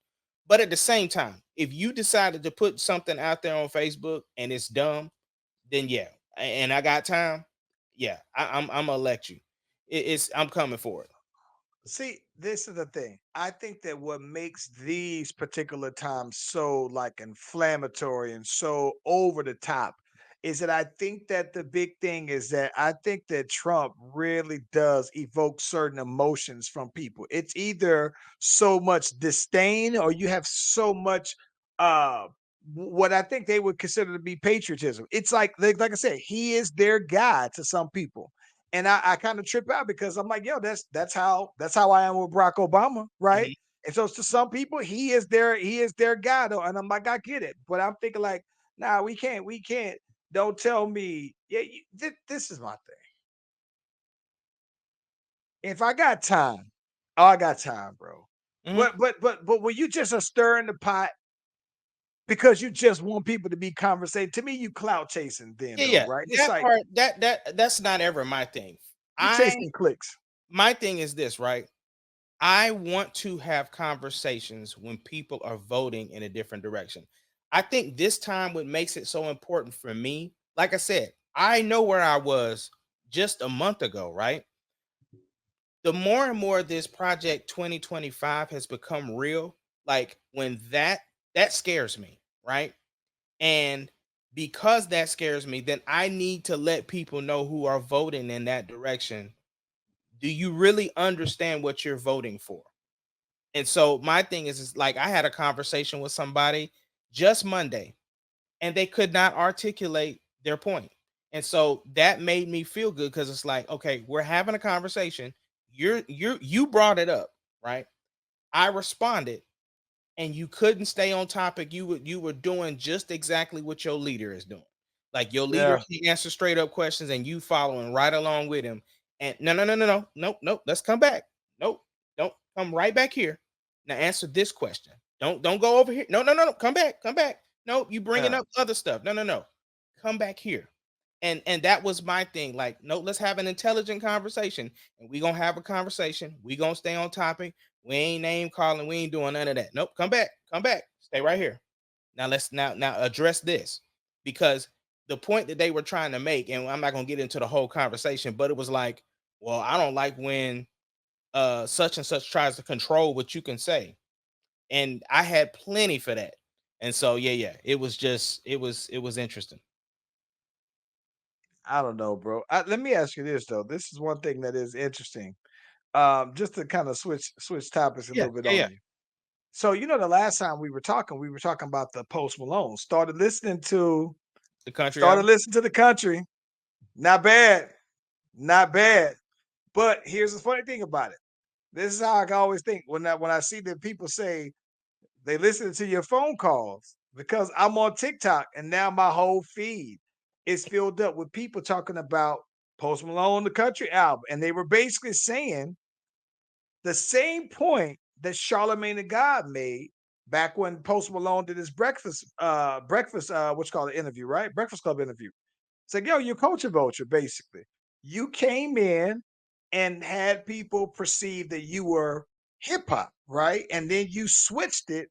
But at the same time, if you decided to put something out there on Facebook and it's dumb, then yeah, and I got time, yeah, I'm gonna let you. I'm coming for it. See, this is the thing. I think that what makes these particular times so like inflammatory and so over the top is that I think that the big thing is that I think that Trump really does evoke certain emotions from people. It's either so much disdain or you have so much what I think they would consider to be patriotism. It's like I said, he is their guy to some people. And I kind of trip out because I'm like, yo, that's how I am with Barack Obama, right? Mhm. And so to some people, he is their guy though. And I'm like, I get it. But I'm thinking like, nah, we can't. Don't tell me. Yeah, this is my thing. If I got time, oh, I got time, bro. Mhm. But when you just are stirring the pot because you just want people to be conversating, to me, you clout chasing then Yeah, though, yeah. right? It's That like part, that's not ever my thing. you chasing clicks. My thing is this, right? I want to have conversations when people are voting in a different direction. I think this time what makes it so important for me, like I said, I know where I was just a month ago, right? The more and more this project 2025 has become real, like when that scares me, right? And because that scares me, then I need to let people know who are voting in that direction. Do you really understand what you're voting for? And so my thing is like I had a conversation with somebody just Monday and they could not articulate their point. And so that made me feel good because it's like, okay, we're having a conversation. You brought it up, right? I responded and you couldn't stay on topic. You were doing just exactly what your leader is doing. Like your leader, Yeah. he answers straight up questions and you following right along with him. And no, nope, nope. Let's come back. Nope, don't come right back here. Now answer this question. Don't go over here. No. Come back, come back. No, you bringing Yeah. up other stuff. No. Come back here. And that was my thing. Like, no, let's have an intelligent conversation. And we gonna have a conversation. We gonna stay on topic. We ain't name calling. We ain't doing none of that. Nope. Come back. Come back. Stay right here. Now let's now address this because the point that they were trying to make, and I'm not gonna get into the whole conversation, but it was like, well, I don't like when such and such tries to control what you can say. And I had plenty for that. And so yeah, it was just it was interesting. I don't know, bro. Let me ask you this though. This is one thing that is interesting. Just to kind of switch topics a Yeah, little bit yeah, on yeah. you. So you know, the last time we were talking about the Post Malone. The country Started album. listening to the country. Not bad, not bad. But here's the funny thing about it. This is how I always think when I see that people say they listen to your phone calls because I'm on TikTok and now my whole feed is filled up with people talking about Post Malone, the country album. And they were basically saying the same point that Charlemagne the God made back when Post Malone did his what's called an interview, right? Breakfast Club interview. It's like, yo, you're culture vulture, basically. You came in and had people perceive that you were hip hop, right? And then you switched it.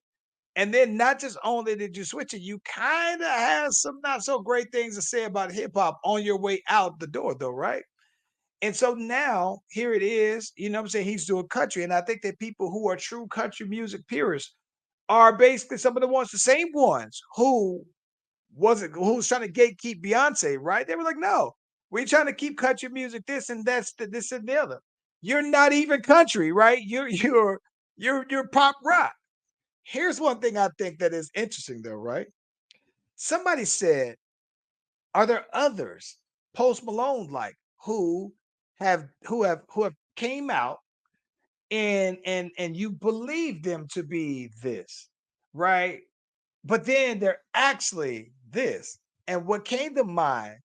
And then not just only did you switch it, you kind of had some not so great things to say about hip hop on your way out the door, though, right? And so now here it is, you know what I'm saying? He's doing country. And I think that people who are true country music purists are basically some of the same ones who was trying to gatekeep Beyonce, right? They were like, no, we're trying to keep country music this and that's the this and the other. You're not even country, right? You're pop rock. Here's one thing I think that is interesting though, right? Somebody said, are there others Post Malone like who have came out and you believe them to be this, right? But then they're actually this. And what came to mind,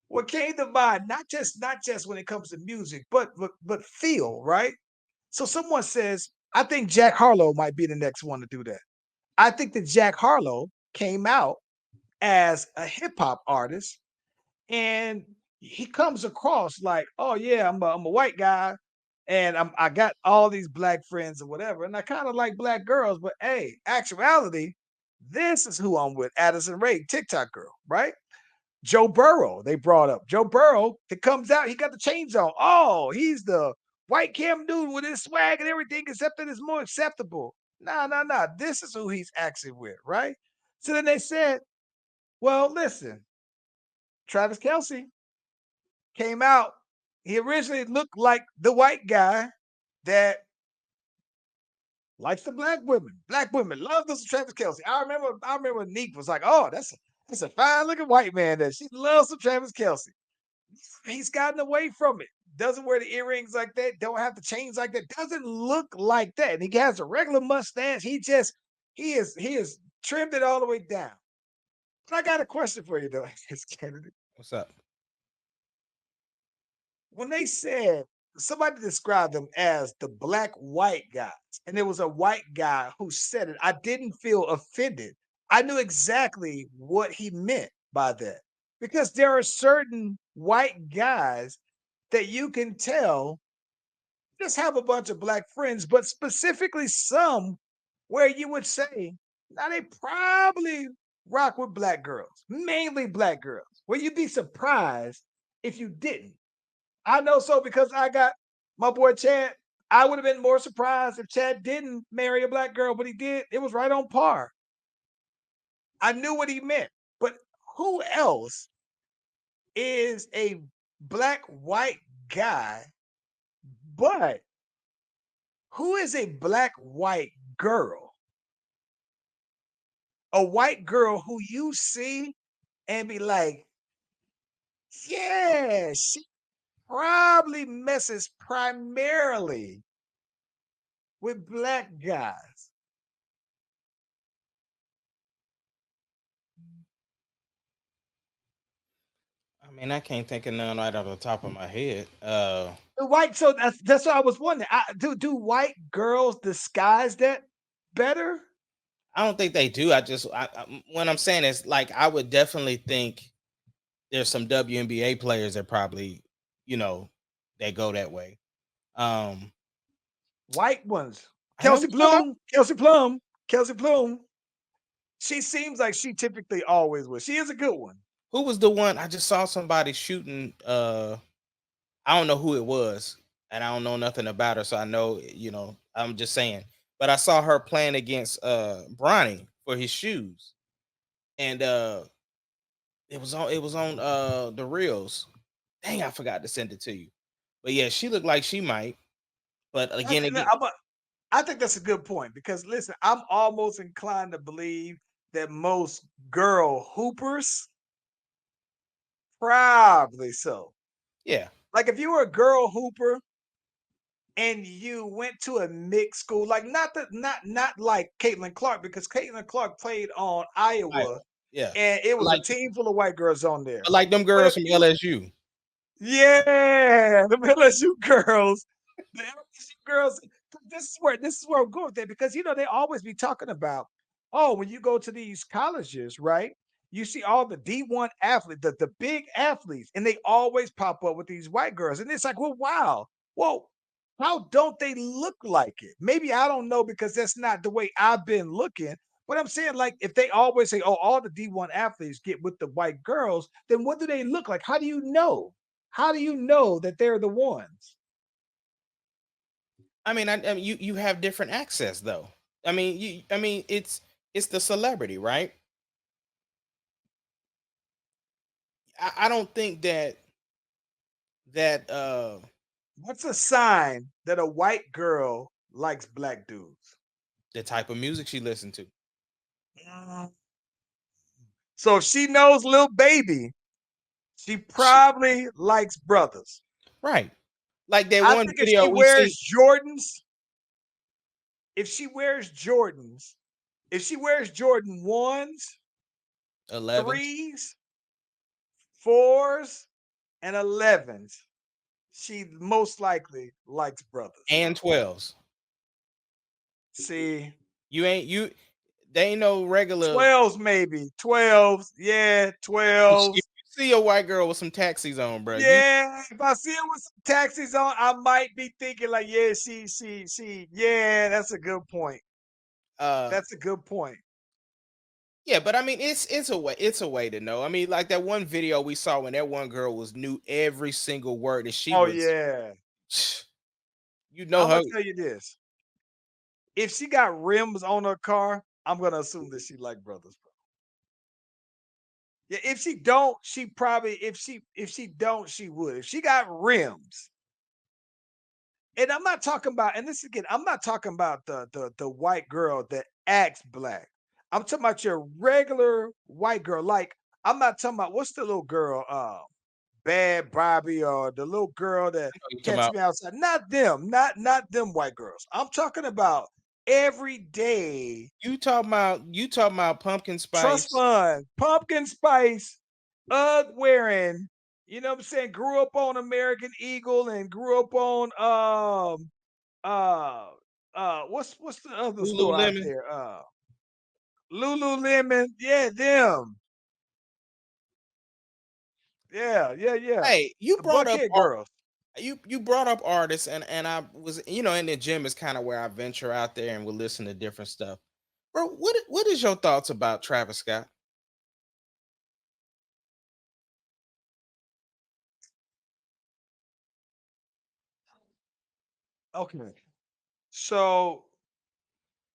not just when it comes to music, but feel, right? So someone says, I think Jack Harlow might be the next one to do that. I think that Jack Harlow came out as a hip hop artist and he comes across like, oh yeah, I'm a white guy and I got all these black friends or whatever, and I kind of like black girls, but hey, actuality, this is who I'm with. Addison Rae, TikTok girl, right? Joe Burrow, they brought up. Joe Burrow, that comes out, he got the chains on. Oh, he's the white Cam dude with his swag and everything, except that it's more acceptable. Nah. This is who he's actually with, right? So then they said, well, listen, Travis Kelsey came out. He originally looked like the white guy that likes the black women. Black women love this Travis Kelsey. I remember Neek was like, oh, that's a fine looking white man that she loves some Travis Kelsey. He's gotten away from it. Doesn't wear the earrings like that. Don't have the chains like that. Doesn't look like that. And he has a regular mustache. He is trimmed it all the way down. But I got a question for you though, Kennedy. What's up? When they said somebody described them as the black white guys, and there was a white guy who said it, I didn't feel offended. I knew exactly what he meant by that because there are certain white guys that you can tell just have a bunch of black friends, but specifically some where you would say, now they probably rock with black girls, mainly black girls, where you'd be surprised if you didn't. I know so because I got my boy Chad. I would have been more surprised if Chad didn't marry a black girl, but he did. It was right on par. I knew what he meant. But who else is a black white guy, but who is a black white girl? A white girl who you see and be like, yeah, she probably messes primarily with black guys. I mean, I can't think of none right off the top of my head. The white, so that's what I was wondering. Do white girls disguise that better? I don't think they do. What I'm saying is like I would definitely think there's some WNBA players that probably, you know, they go that way. Um, White ones. I know Kelsey Plum. She seems like she typically always was. She is a good one. who was the one I just saw somebody shooting. I don't know who it was, and I don't know nothing about her, so I know, I'm just saying. But I saw her playing against Bronny for his shoes, and it was on the reels. Dang, I forgot to send it to you. But yeah, she looked like she might. But That's, again, I think that's a good point because listen, I'm almost inclined to believe that most girl hoopers probably so. yeah, Like if you were a girl hooper and you went to a mixed school, like not like Caitlin Clark, because Caitlin Clark played on Iowa, Iowa yeah, and it was a like team full of white girls on there. like them But girls if from you LSU. yeah, the LSU girls, the LSU girls. This is where I'm going with that because they always be talking about, oh, when you go to these colleges, right? You see all the D1 athletes, the big athletes, and they always pop up with these white girls. And it's like, well, wow. Well, how don't they look like it? Maybe I don't know because that's not the way I've been looking. But I'm saying, like, if they always say, oh, all the D1 athletes get with the white girls, then what do they look like? How do you know? How do you know that they're the ones? I mean, you have different access though. It's the celebrity, right? I don't think that What's a sign that a white girl likes black dudes? the type of music she listened to. Mm. So if she knows Lil Baby, she She, probably likes Brothers. right. Like that I one think video we see. If she wears Jordans, if she wears Jordan 1s, 11s 3s, 4s, and 11s, she most likely likes Brothers. and 12s. See, You ain't you they ain't no regular. 12s maybe. 12s. Yeah, If you 12s. see a white girl with some taxis on, bro, Yeah, if I see her with some taxis on, I might be thinking like, yeah, yeah, that's a good point. uh That's a good point. yeah, but I mean it's a way to know. I mean, like that one video we saw when that one girl was knew every single word that she Oh was yeah. you know I'm her. gonna tell you this. If she got rims on her car, I'm gonna assume that she like Brothers, bro. Yeah, if she don't, she probably if she don't, she would. If she got rims, and I'm not talking about, and this again, I'm not talking about the white girl that acts black. I'm talking about your regular white girl. Like I'm not talking about what's the little girl, Bad Bobby or the little girl that You talking catch about me outside. Not them, not them white girls. I'm talking about every day you talking about pumpkin trust spice. fund, pumpkin spice, UGG wearing, you know what I'm saying? Grew up on American Eagle and grew up on uh what's the other store out Lululemon. there? Lululemon. Yeah, them. Yeah. Hey, you The brought up Buckhead girls. you brought up artists, and I was, in the gym is kind of where I venture out there and will listen to different stuff. Bro, what is your thoughts about Travis Scott? Okay. So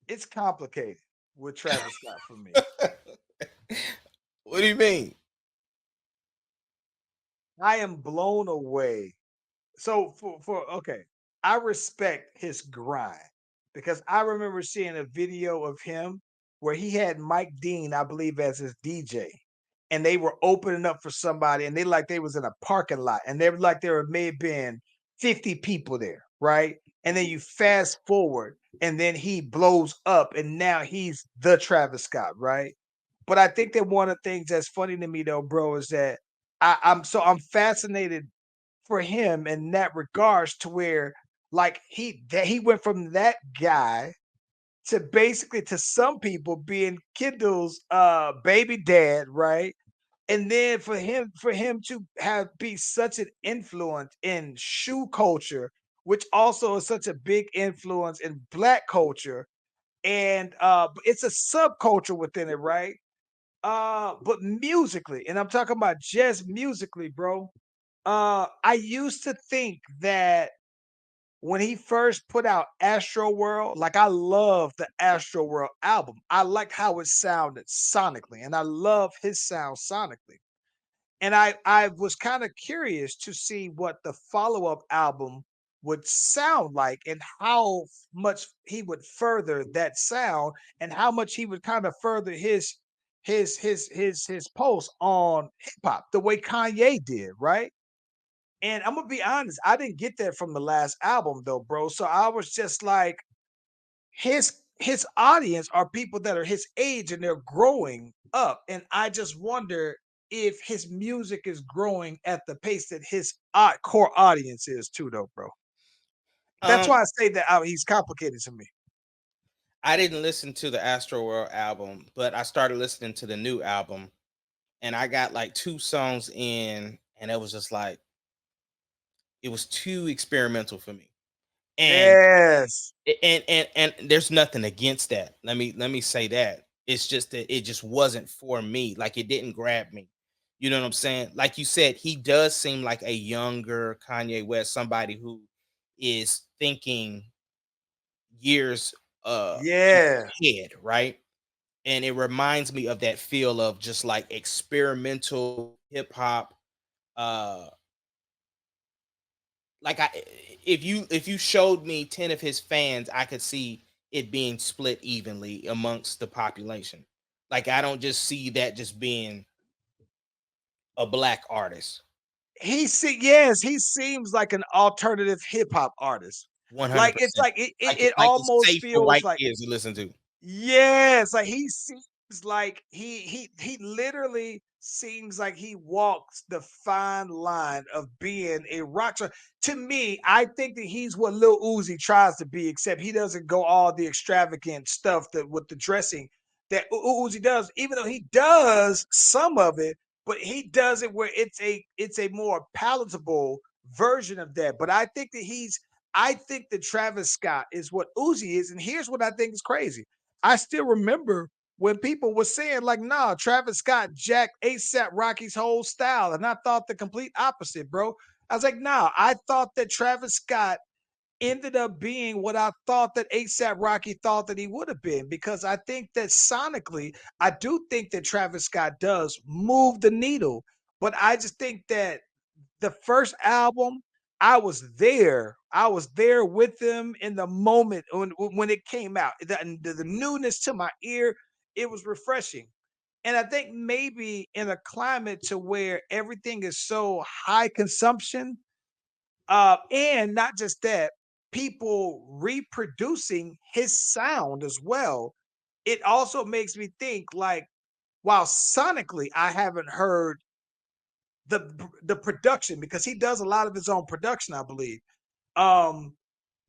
it's complicated with Travis Scott for me. What do you mean? I am blown away. So for okay, I respect his grind because I remember seeing a video of him where he had Mike Dean, I believe, as his DJ, and they were opening up for somebody, and they was in a parking lot, and they were like there may have been 50 people there, right? And then you fast forward, and then he blows up, and now he's the Travis Scott, right? But I think that one of the things that's funny to me though, bro, is that I'm fascinated for him in that regards to where like he went from that guy to basically to some people being Kendall's baby dad, right? And then for him to have be such an influence in shoe culture, which also is such a big influence in black culture, and it's a subculture within it, right? But musically, and I'm talking about just musically, bro. I used to think that when he first put out Astro World, like I love the Astro World album. I liked how it sounded sonically, and I love his sound sonically. And I was kind of curious to see what the follow-up album would sound like and how much he would further that sound and how much he would kind of further his post on hip hop the way Kanye did, right? And I'm gonna be honest, I didn't get that from the last album though, bro. So I was just like, his audience are people that are his age and they're growing up. And I just wonder if his music is growing at the pace that his core audience is too, though, bro. That's Um, why I say that he's complicated to me. I didn't listen to the Astro World album, but I started listening to the new album, and I got like two songs in, and it was just like it was too experimental for me. And Yes. and there's nothing against that. Let me say that. It's just that it just wasn't for me. Like it didn't grab me. You know what I'm saying? Like you said, he does seem like a younger Kanye West, somebody who is thinking years Yeah. ahead, right? And it reminds me of that feel of just like experimental hip hop. Uh like I if you showed me 10 of his fans, I could see it being split evenly amongst the population. Like I don't just see that just being a black artist. Yes, he seems like an alternative hip hop artist. Like it's 100%. like it Like it's almost safe for feels white like kids to listen to. yes, like he seems like he literally seems like he walks the fine line of being a rock star. To me, I think that he's what Lil Uzi tries to be, except he doesn't go all the extravagant stuff that with the dressing that Uzi does, even though he does some of it, but he does it where it's a more palatable version of that. But I think that Travis Scott is what Uzi is, and here's what I think is crazy. I still remember when people were saying, like, nah, Travis Scott jacked ASAP Rocky's whole style. And I thought the complete opposite, bro. I was like, nah, I thought that Travis Scott ended up being what I thought that ASAP Rocky thought that he would have been because I think that sonically, I do think that Travis Scott does move the needle. But I just think that the first album, I was there. I was there with them in the moment when it came out. The newness to my ear, it was refreshing. And I think maybe in a climate to where everything is so high consumption, and not just that, people reproducing his sound as well. It also makes me think like, while sonically I haven't heard the production because he does a lot of his own production, I believe. Um,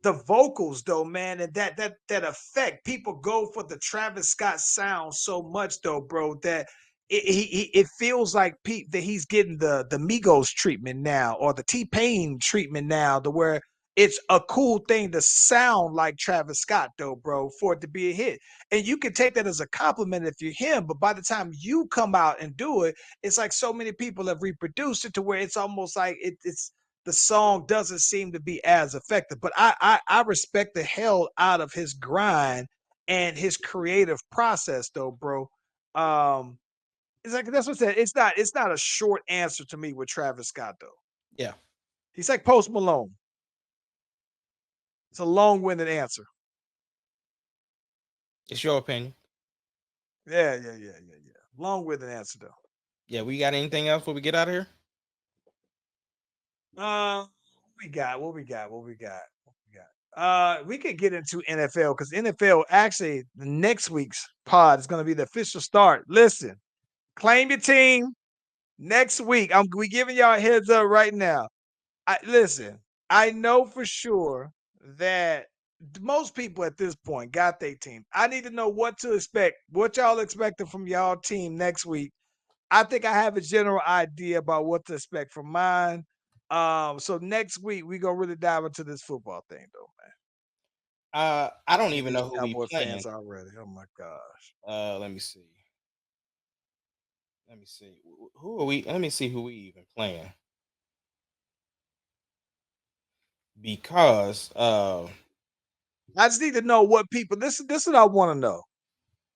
the vocals though, man, and that effect, people go for the Travis Scott sound so much though, bro, that it feels like that he's getting the Migos treatment now, or the T-Pain treatment now, to where it's a cool thing to sound like Travis Scott though, bro, for it to be a hit. And you can take that as a compliment if you're him, but by the time you come out and do it, it's like so many people have reproduced it to where it's almost like it's the song doesn't seem to be as effective. But I respect the hell out of his grind and his creative process though, bro. Um, it's like that's what I said. It's not a short answer to me with Travis Scott though. Yeah, He's like Post Malone. It's a long-winded answer. it's your opinion. Yeah. Long-winded answer though. Yeah, we got anything else before we get out of here? What we got? We could get into NFL because NFL actually the next week's pod is going to be the official start. Listen, claim your team next week. We giving y'all a heads up right now. Listen. I know for sure that most people at this point got their team. I need to know what to expect. What y'all expecting from y'all team next week? I think I have a general idea about what to expect from mine. So next week we gonna really dive into this football thing, though, man. I don't And even these know who we Cowboy playing. fans already. Oh my gosh. Let me see. Let me see. Who are we? Let me see who we even playing. Because I just need to know what people. This is what I want to know.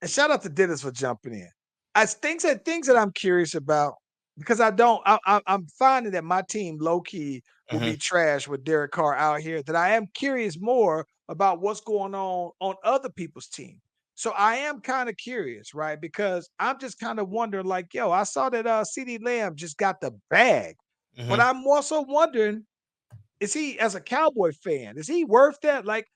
And shout out to Dennis for jumping in. As things that I'm curious about because I don't. I'm finding that my team low key will mhm. be trash with Derek Carr out here. That I am curious more about what's going on other people's team. So I am kind of curious, right? Because I'm just kind of wondering, like, yo, I saw that CeeDee Lamb just got the bag, but Mhm. I'm also wondering, is he as a Cowboy fan, is he worth that? Like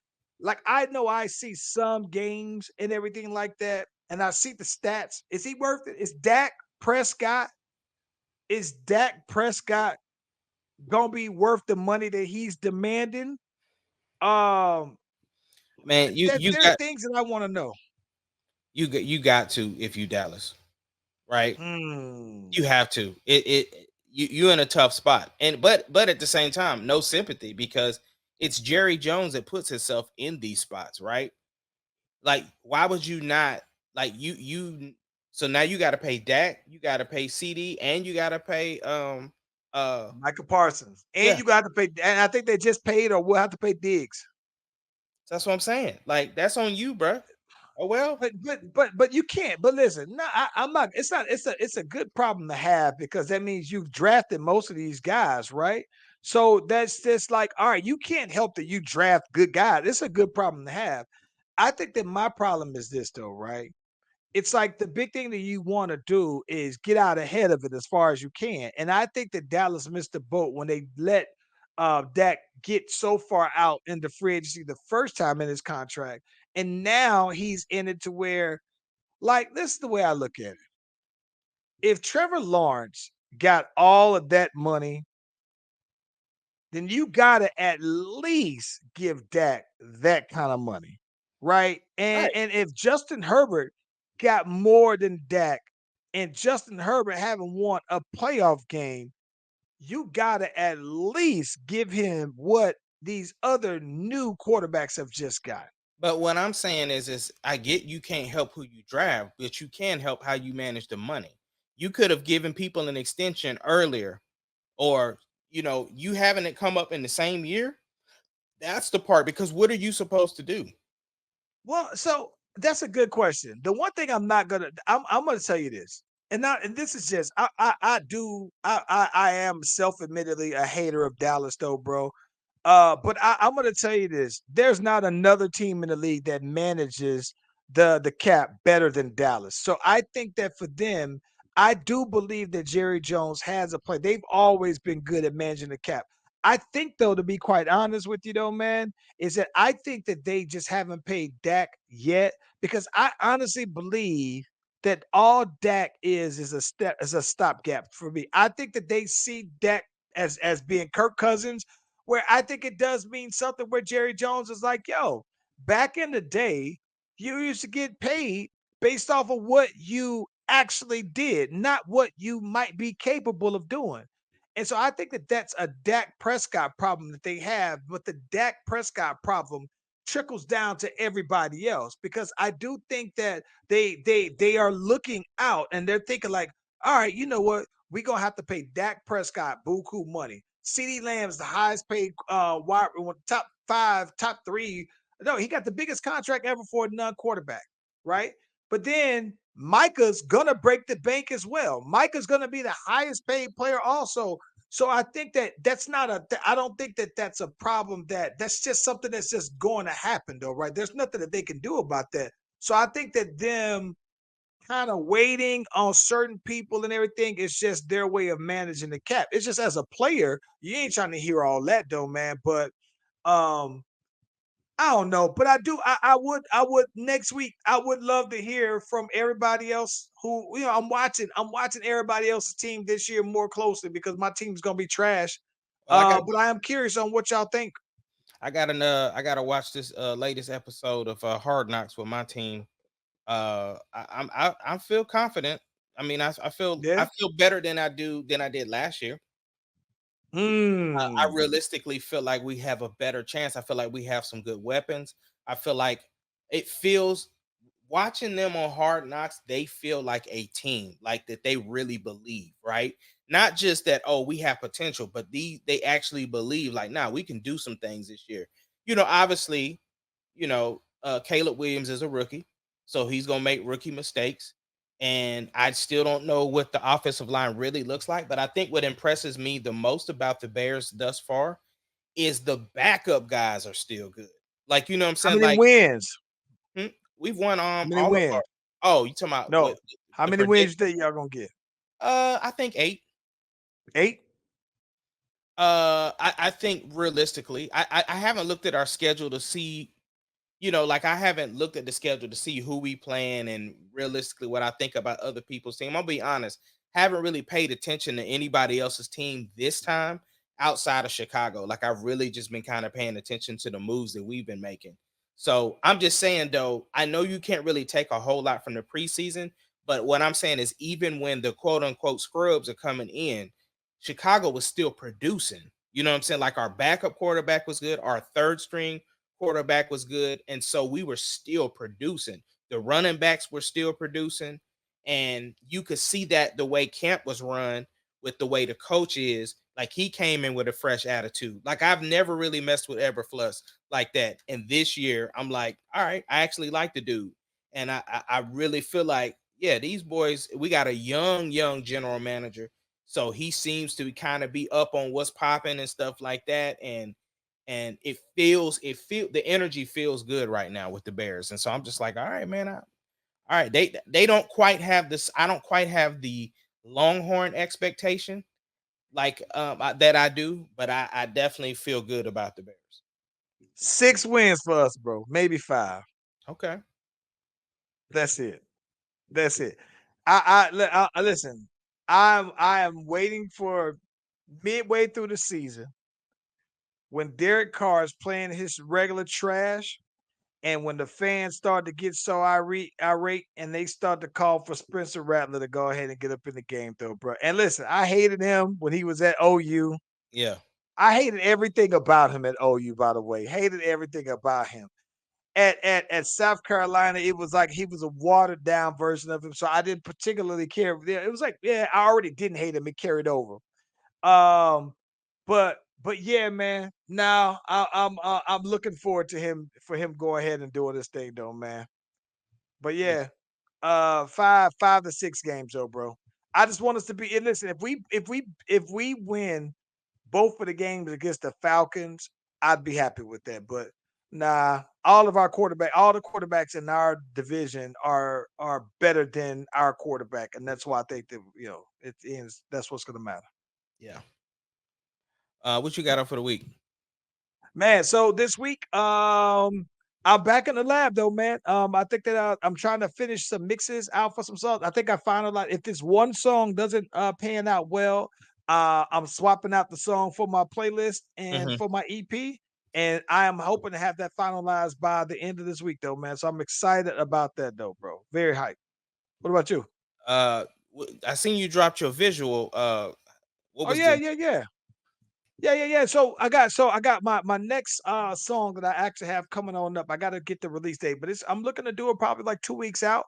I know I see some games and everything like that, and I see the stats. Is he worth it? Prescott? Is Dak Prescott gonna be worth the money that he's demanding? Um, Man, you you there are got things that I want to know. you got to if you Dallas, right? Hmm. You have to. You in a tough spot, and but at the same time, no sympathy because it's Jerry Jones that puts himself in these spots, right? Like, why would you not like you? So now you got to pay Dak, you got to pay CD, and you got to pay uh Michael Parsons, and yeah. you got to pay. And I think they just paid, or we'll have to pay Diggs. That's what I'm saying. Like that's on you, bruh. Oh well. But you can't. But listen, no, I'm not. It's not. It's a good problem to have because that means you've drafted most of these guys, right? So that's just like, all right, you can't help that you draft good guys. It's a good problem to have. I think that my problem is this though, right? It's like the big thing that you want to do is get out ahead of it as far as you can. And I think that Dallas missed the boat when they let Dak get so far out into free agency the first time in his contract. And now he's in it to where, like, this is the way I look at it. If Trevor Lawrence got all of that money, then you got to at least give Dak that kind of money, right? And Right. and if Justin Herbert got more than Dak, and Justin Herbert haven't won a playoff game, you got to at least give him what these other new quarterbacks have just got. But what I'm saying is I get you can't help who you draft, but you can help how you manage the money. You could have given people an extension earlier, or you having it come up in the same year. That's the part because what are you supposed to do? Well, so that's a good question. The one thing I'm gonna tell you this, and this is just I am self-admittedly a hater of Dallas though, bro. But I'm gonna tell you this: there's not another team in the league that manages the cap better than Dallas. So I think that for them, I do believe that Jerry Jones has a play. They've always been good at managing the cap. I think though, to be quite honest with you though, man, is that I think that they just haven't paid Dak yet because I honestly believe that all Dak is a stopgap for me. I think that they see Dak as being Kirk Cousins, where I think it does mean something where Jerry Jones is like, yo, back in the day, you used to get paid based off of what you actually did, not what you might be capable of doing. And so I think that that's a Dak Prescott problem that they have, but the Dak Prescott problem trickles down to everybody else because I do think that they are looking out and they're thinking like, all right, you know what? We're gonna have to pay Dak Prescott buku money. CeeDee Lamb's the highest paid top five, top three. No, he got the biggest contract ever for a non-quarterback, right? But then Micah's gonna break the bank as well. Micah's gonna be the highest paid player also. So I think that that's not a. I don't think that that's a problem. That's just something that's just going to happen, though, right? There's nothing that they can do about that. So I think that them kind of waiting on certain people and everything is just their way of managing the cap. It's just as a player, you ain't trying to hear all that, though, man. But um, I don't know, but I do. I would next week. I would love to hear from everybody else who I'm watching. I'm watching everybody else's team this year more closely because my team's gonna be trash. Well, But I am curious on what y'all think. I gotta watch this latest episode of Hard Knocks with my team. I feel confident. I mean, I Yeah. feel better than I did last year. I Hmm. realistically feel like we have a better chance. I feel like we have some good weapons. I feel like it feels watching them on Hard Knocks, they feel like a team, like that they really believe, right? Not just that, oh, we have potential, but they actually believe, like, nah, we can do some things this year. Obviously, Caleb Williams is a rookie, so he's gonna make rookie mistakes. And I still don't know what the offensive line really looks like. But I think what impresses me the most about the Bears thus far is the backup guys are still good. Like, you know what I'm How saying? many Like, wins? hmm, we've won How many all of our. wins? Oh, you talking about No. what How the many wins predict? you think y'all gonna get? I think 8. 8? I think realistically, I haven't looked at our schedule to see, like I haven't looked at the schedule to see who we playing and realistically what I think about other people's team. I'll be honest, haven't really paid attention to anybody else's team this time outside of Chicago. Like I've really just been kind of paying attention to the moves that we've been making. So I'm just saying though, I know you can't really take a whole lot from the preseason, but what I'm saying is even when the quote unquote scrubs are coming in, Chicago was still producing. You know what I'm saying? Like our backup quarterback was good, our third string quarterback was good, and so we were still producing. The running backs were still producing, and you could see that the way camp was run with the way the coach is. Like he came in with a fresh attitude. Like I've never really messed with Eberflus like that, and this year I'm like, all right, I actually like the dude, and I really feel like yeah, these boys. We got a young general manager, so he seems to kind of be up on what's popping and stuff like that, and the energy feels good right now with the Bears. And so I'm just like, all right, man. All right, they don't quite have this. I don't quite have the Longhorn expectation like that I do, but I definitely feel good about the Bears. 6 wins for us, bro. Maybe 5. Okay. That's it. That's it. Listen. I am waiting for midway through the season when Derek Carr is playing his regular trash, and when the fans start to get so irate, and they start to call for Spencer Rattler to go ahead and get up in the game, though, bro. And listen, I hated him when he was at OU. Yeah. I hated everything about him at OU, by the way. Hated everything about him. At South Carolina, it was like he was a watered down version of him. So I didn't particularly care. It was like, yeah, I already didn't hate him. It carried over. Um, but yeah, man. Now I'm looking forward to him for him go ahead and doing this thing, though, man. But Yeah. yeah, 5 to 6 games, though, bro. I just want us to be. And listen, if we win both of the games against the Falcons, I'd be happy with that. But Nah, all the quarterbacks in our division are better than our quarterback, and that's why I think that it ends. That's what's going to matter. Yeah. What you got up for the week? Man, so this week, I'm back in the lab though, man. I think that I'm trying to finish some mixes out for some songs. I think I finalized if this one song doesn't pan out well, I'm swapping out the song for my playlist and Mhm. for my EP. And I am hoping to have that finalized by the end of this week, though, man. So I'm excited about that, though, bro. Very hyped. What about you? I seen you dropped your visual. What Oh was yeah, the? yeah, yeah. Yeah. So I got my next song that I actually have coming on up. I gotta get the release date, but I'm looking to do it probably like 2 weeks out.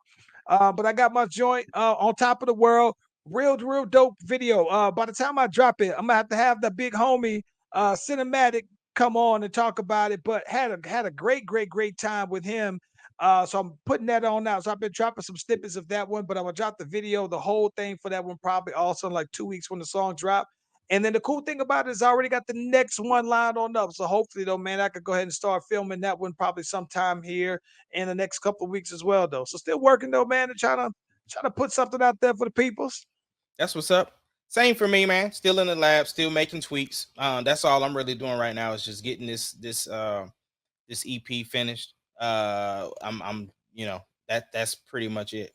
But I got my joint on top of the world, real dope video. By the time I drop it, I'm gonna have the big homie cinematic come on and talk about it. But had a great time with him. So I'm putting that on now. So I've been dropping some snippets of that one, but I'm gonna drop the video, the whole thing for that one probably also in like 2 weeks when the song drop. And then the cool thing about it is I already got the next one lined on up. So hopefully, though, man, I could go ahead and start filming that one probably sometime here in the next couple of weeks as well, though. So still working though, man, and trying to put something out there for the peoples. That's what's up. Same for me, man. Still in the lab, still making tweaks. That's all I'm really doing right now is just getting this EP finished. I'm that's pretty much it.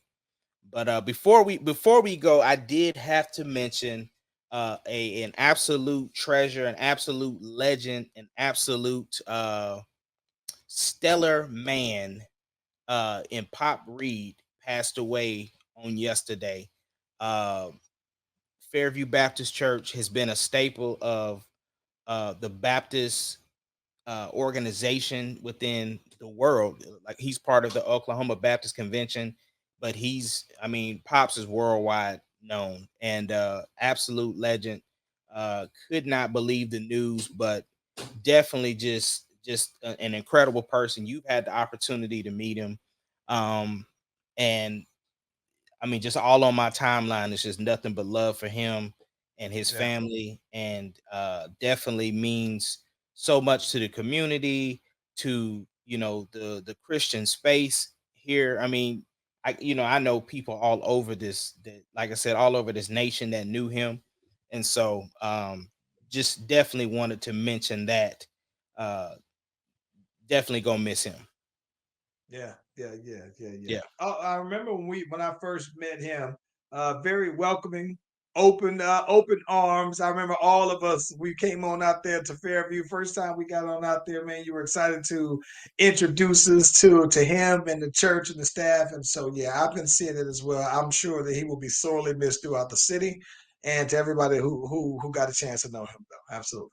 But before we go, I did have to mention an absolute treasure, an absolute legend, an absolute stellar man in Pop Reed passed away on yesterday. Uh, Fairview Baptist Church has been a staple of the Baptist organization within the world. Like he's part of the Oklahoma Baptist Convention, but Pops is worldwide known and absolute legend. Could not believe the news, but definitely just an incredible person. You've had the opportunity to meet him, and just all on my timeline is just nothing but love for him and his Yeah. family, and definitely means so much to the community, to the Christian space here. I know people all over like I said, all over this nation that knew him, and so just definitely wanted to mention that. Uh, Definitely gonna miss him. Yeah. Yeah. Oh, I remember when I first met him, very welcoming, open arms. I remember all of us, we came on out there to Fairview. First time we got on out there, man, you were excited to introduce us to him and the church and the staff. And so yeah, I've been seeing it as well. I'm sure that he will be sorely missed throughout the city and to everybody who got a chance to know him though. Absolutely.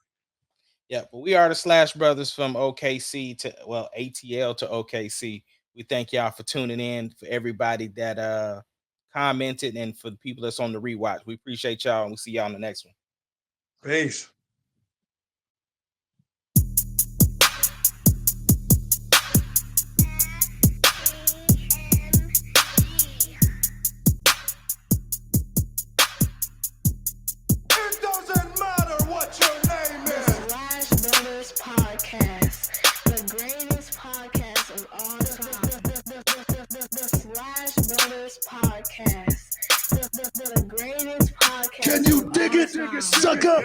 Yeah, but we are the Slash Brothers from OKC to ATL to OKC. We thank y'all for tuning in. For everybody that commented, and for the people that's on the rewatch, we appreciate y'all, and we'll see y'all on the next one. Peace. It doesn't matter what your name The is. Slash Brothers Podcast, the greatest podcast of all time. The Slash Brothers Podcast, the greatest podcast. Can you of dig all it, time. sucker?